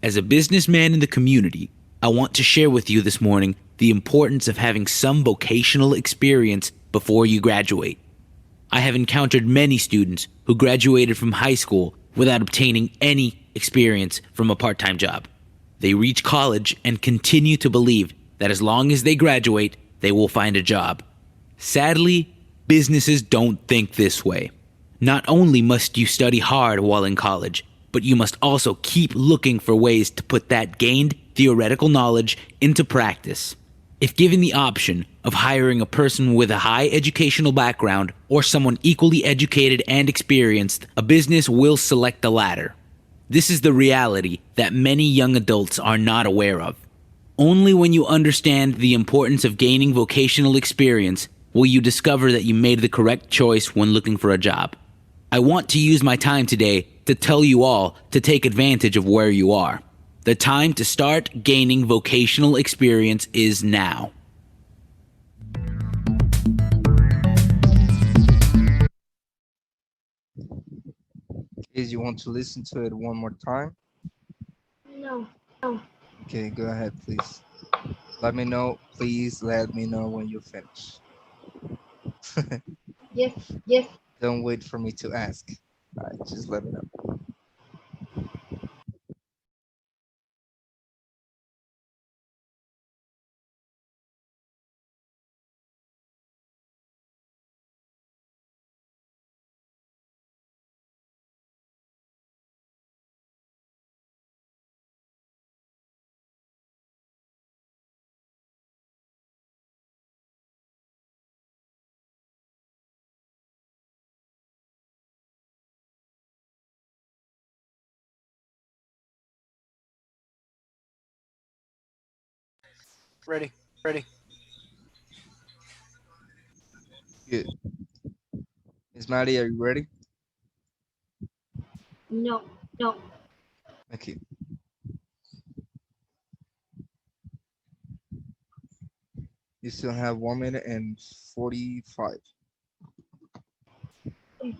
As a businessman in the community, I want to share with you this morning the importance of having some vocational experience before you graduate. I have encountered many students who graduated from high school without obtaining any experience from a part-time job. They reach college and continue to believe that as long as they graduate, they will find a job. Sadly, businesses don't think this way. Not only must you study hard while in college, but you must also keep looking for ways to put that gained theoretical knowledge into practice. If given the option of hiring a person with a high educational background or someone equally educated and experienced, a business will select the latter. This is the reality that many young adults are not aware of. Only when you understand the importance of gaining vocational experience will you discover that you made the correct choice when looking for a job. I want to use my time today to tell you all to take advantage of where you are. The time to start gaining vocational experience is now. Is you want to listen to it one more time? No. Okay, go ahead, please. Let me know. Please let me know when you finish. Yes. Yes. Don't wait for me to ask. All right, just let me know. Ready. Good. Miss Maddie, are you ready? No. Okay. You still have 1 minute and 45. Hmm.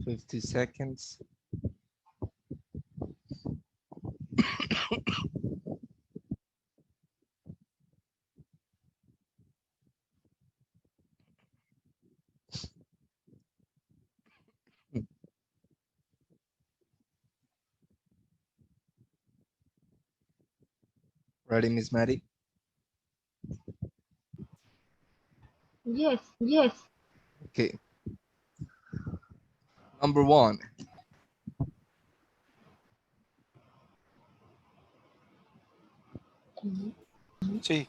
50 seconds. Ready, Miss Maddie? Yes. Okay. Number one, Sí.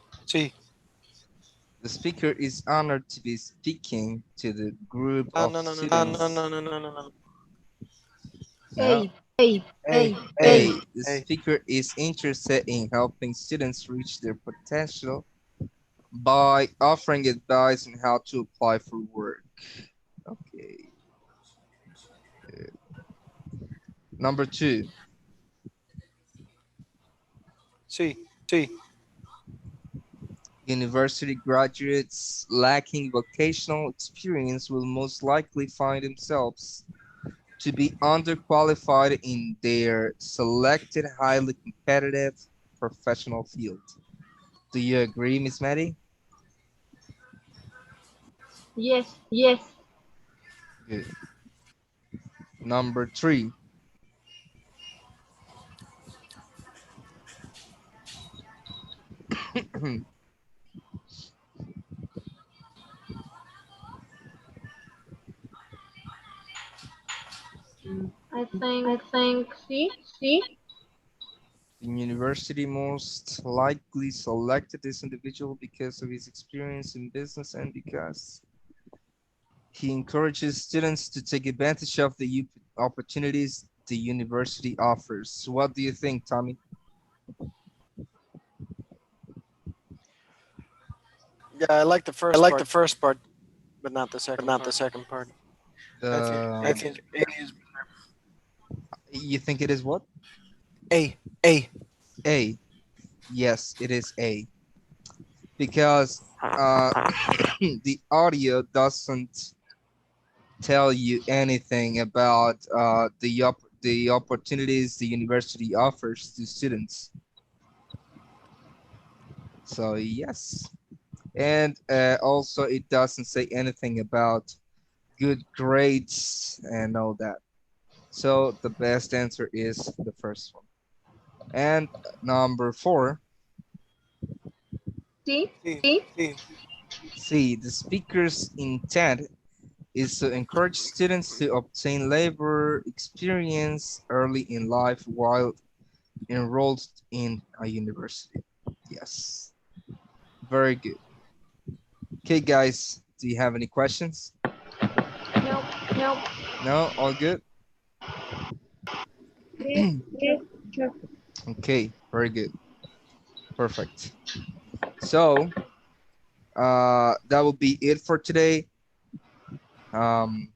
the speaker is honored to be speaking to the group Ah, of no, no, no, no, no, students. no, no, no, no, no. No. A. A, the speaker is interested in helping students reach their potential by offering advice on how to apply for work. Okay. Number two, Sí. university graduates lacking vocational experience will most likely find themselves to be underqualified in their selected highly competitive professional field. Do you agree, Miss Maddie? Yes. Yes. Good. Number three, I I think think C. C. the university most likely selected this individual because of his experience in business and because he encourages students to take advantage of the opportunities the university offers. What do you think, Tommy? Yeah, I like the I first like the part, first part, but not the but second not the part. second part. I think The I think A is you think it is what? A. A. A. Yes, it is A because uh, the audio doesn't tell you anything about the opportunities the university offers to students. So yes, and also it doesn't say anything about good grades and all that. So the best answer is the first one. And number four, C. C. C. C. The speaker's intent is to encourage students to obtain labor experience early in life while enrolled in a university. Yes, very good. Okay, guys, do you have any questions? No. No. No, all good? Yes. Yes. Sure. Okay, very good. Perfect. So, that will be it for today. Um,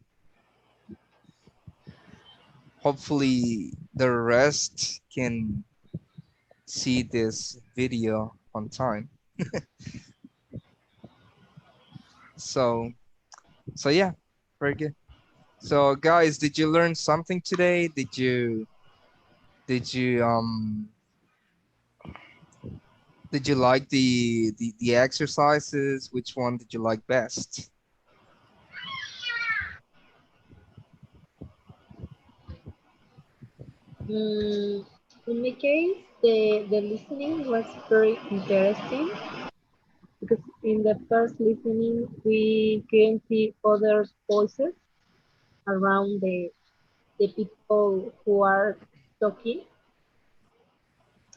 hopefully, the rest can see this video on time. So, so yeah, very good. So, guys, did you learn something today? Did you did you like the exercises? Which one did you like best? Mm, in my case, the listening was very interesting because in the first listening we couldn't see others' voices around the people who are talking,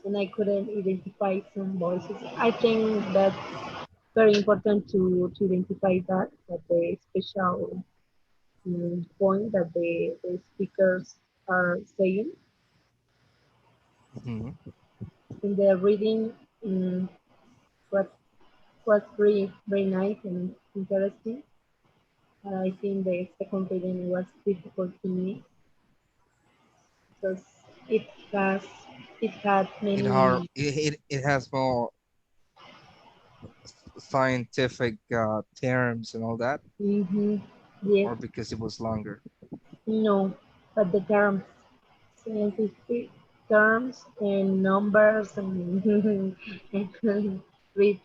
and I couldn't identify some voices. I think that's very important to identify that the special point that the speakers are saying Mhm. in the reading. What was very nice and interesting. I think the second reading was difficult to me because it has it had many. It has more scientific terms and all that, Yes, or because it was longer? no, but the terms, scientific terms and numbers and, and read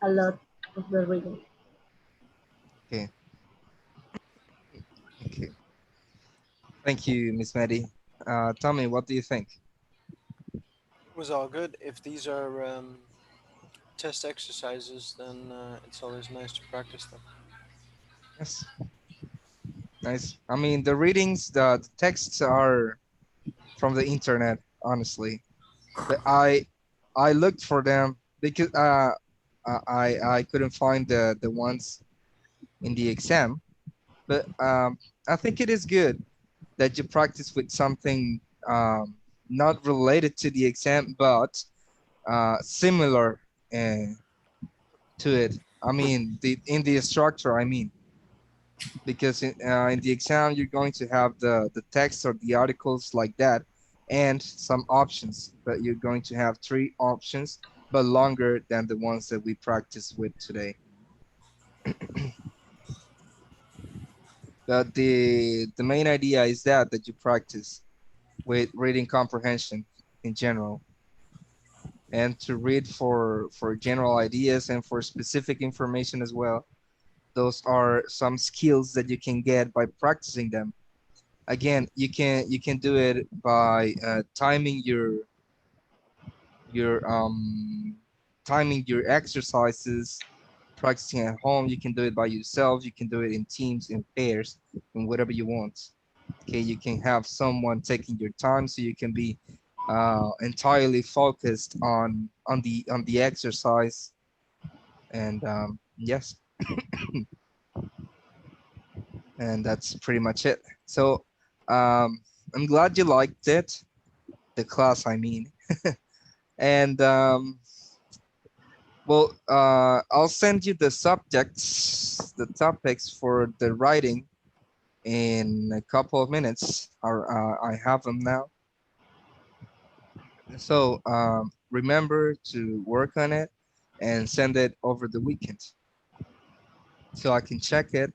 a lot of the reading. Okay, okay. Thank you, Miss Maddie. Tell me, what do you think? was all good. If these are test exercises, then it's always nice to practice them. Yes, nice. I mean, the readings, the texts are from the internet, honestly. But I looked for them because I couldn't find the ones in the exam. But I think it is good that you practice with something not related to the exam, but similar uh, to it. I mean, in the structure, I mean, because in the exam, you're going to have the text or the articles like that and some options, but you're going to have three options, but longer than the ones that we practice with today. But the main idea is that you practice with reading comprehension in general. and to read for general ideas and for specific information as well. Those are some skills that you can get by practicing them. Again, you can do it by timing your timing your exercises, practicing at home. You can do it by yourself. You can do it in teams, in pairs, in whatever you want. Okay, you can have someone taking your time so you can be entirely focused on the exercise. And yes, and that's pretty much it. So I'm glad you liked it, the class, I mean. And well, I'll send you the subjects, the topics for the writing in a couple of minutes. I have them now. So remember to work on it and send it over the weekend so I can check it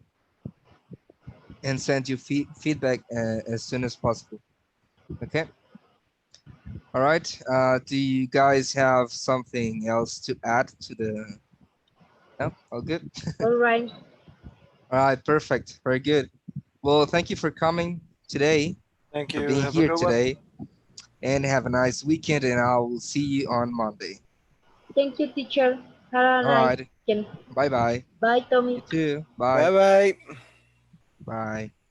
and send you feedback as soon as possible. Okay. All right. Do you guys have something else to add to the? No. All good. All right. All right. Perfect. Very good. Well, thank you for coming today, Thank for you. being Have a here good one. today, and have a nice weekend. And I will see you on Monday. Thank you, teacher. Have a All nice right. weekend. Bye bye. Bye, Tommy. You too. Bye Bye. bye. Bye.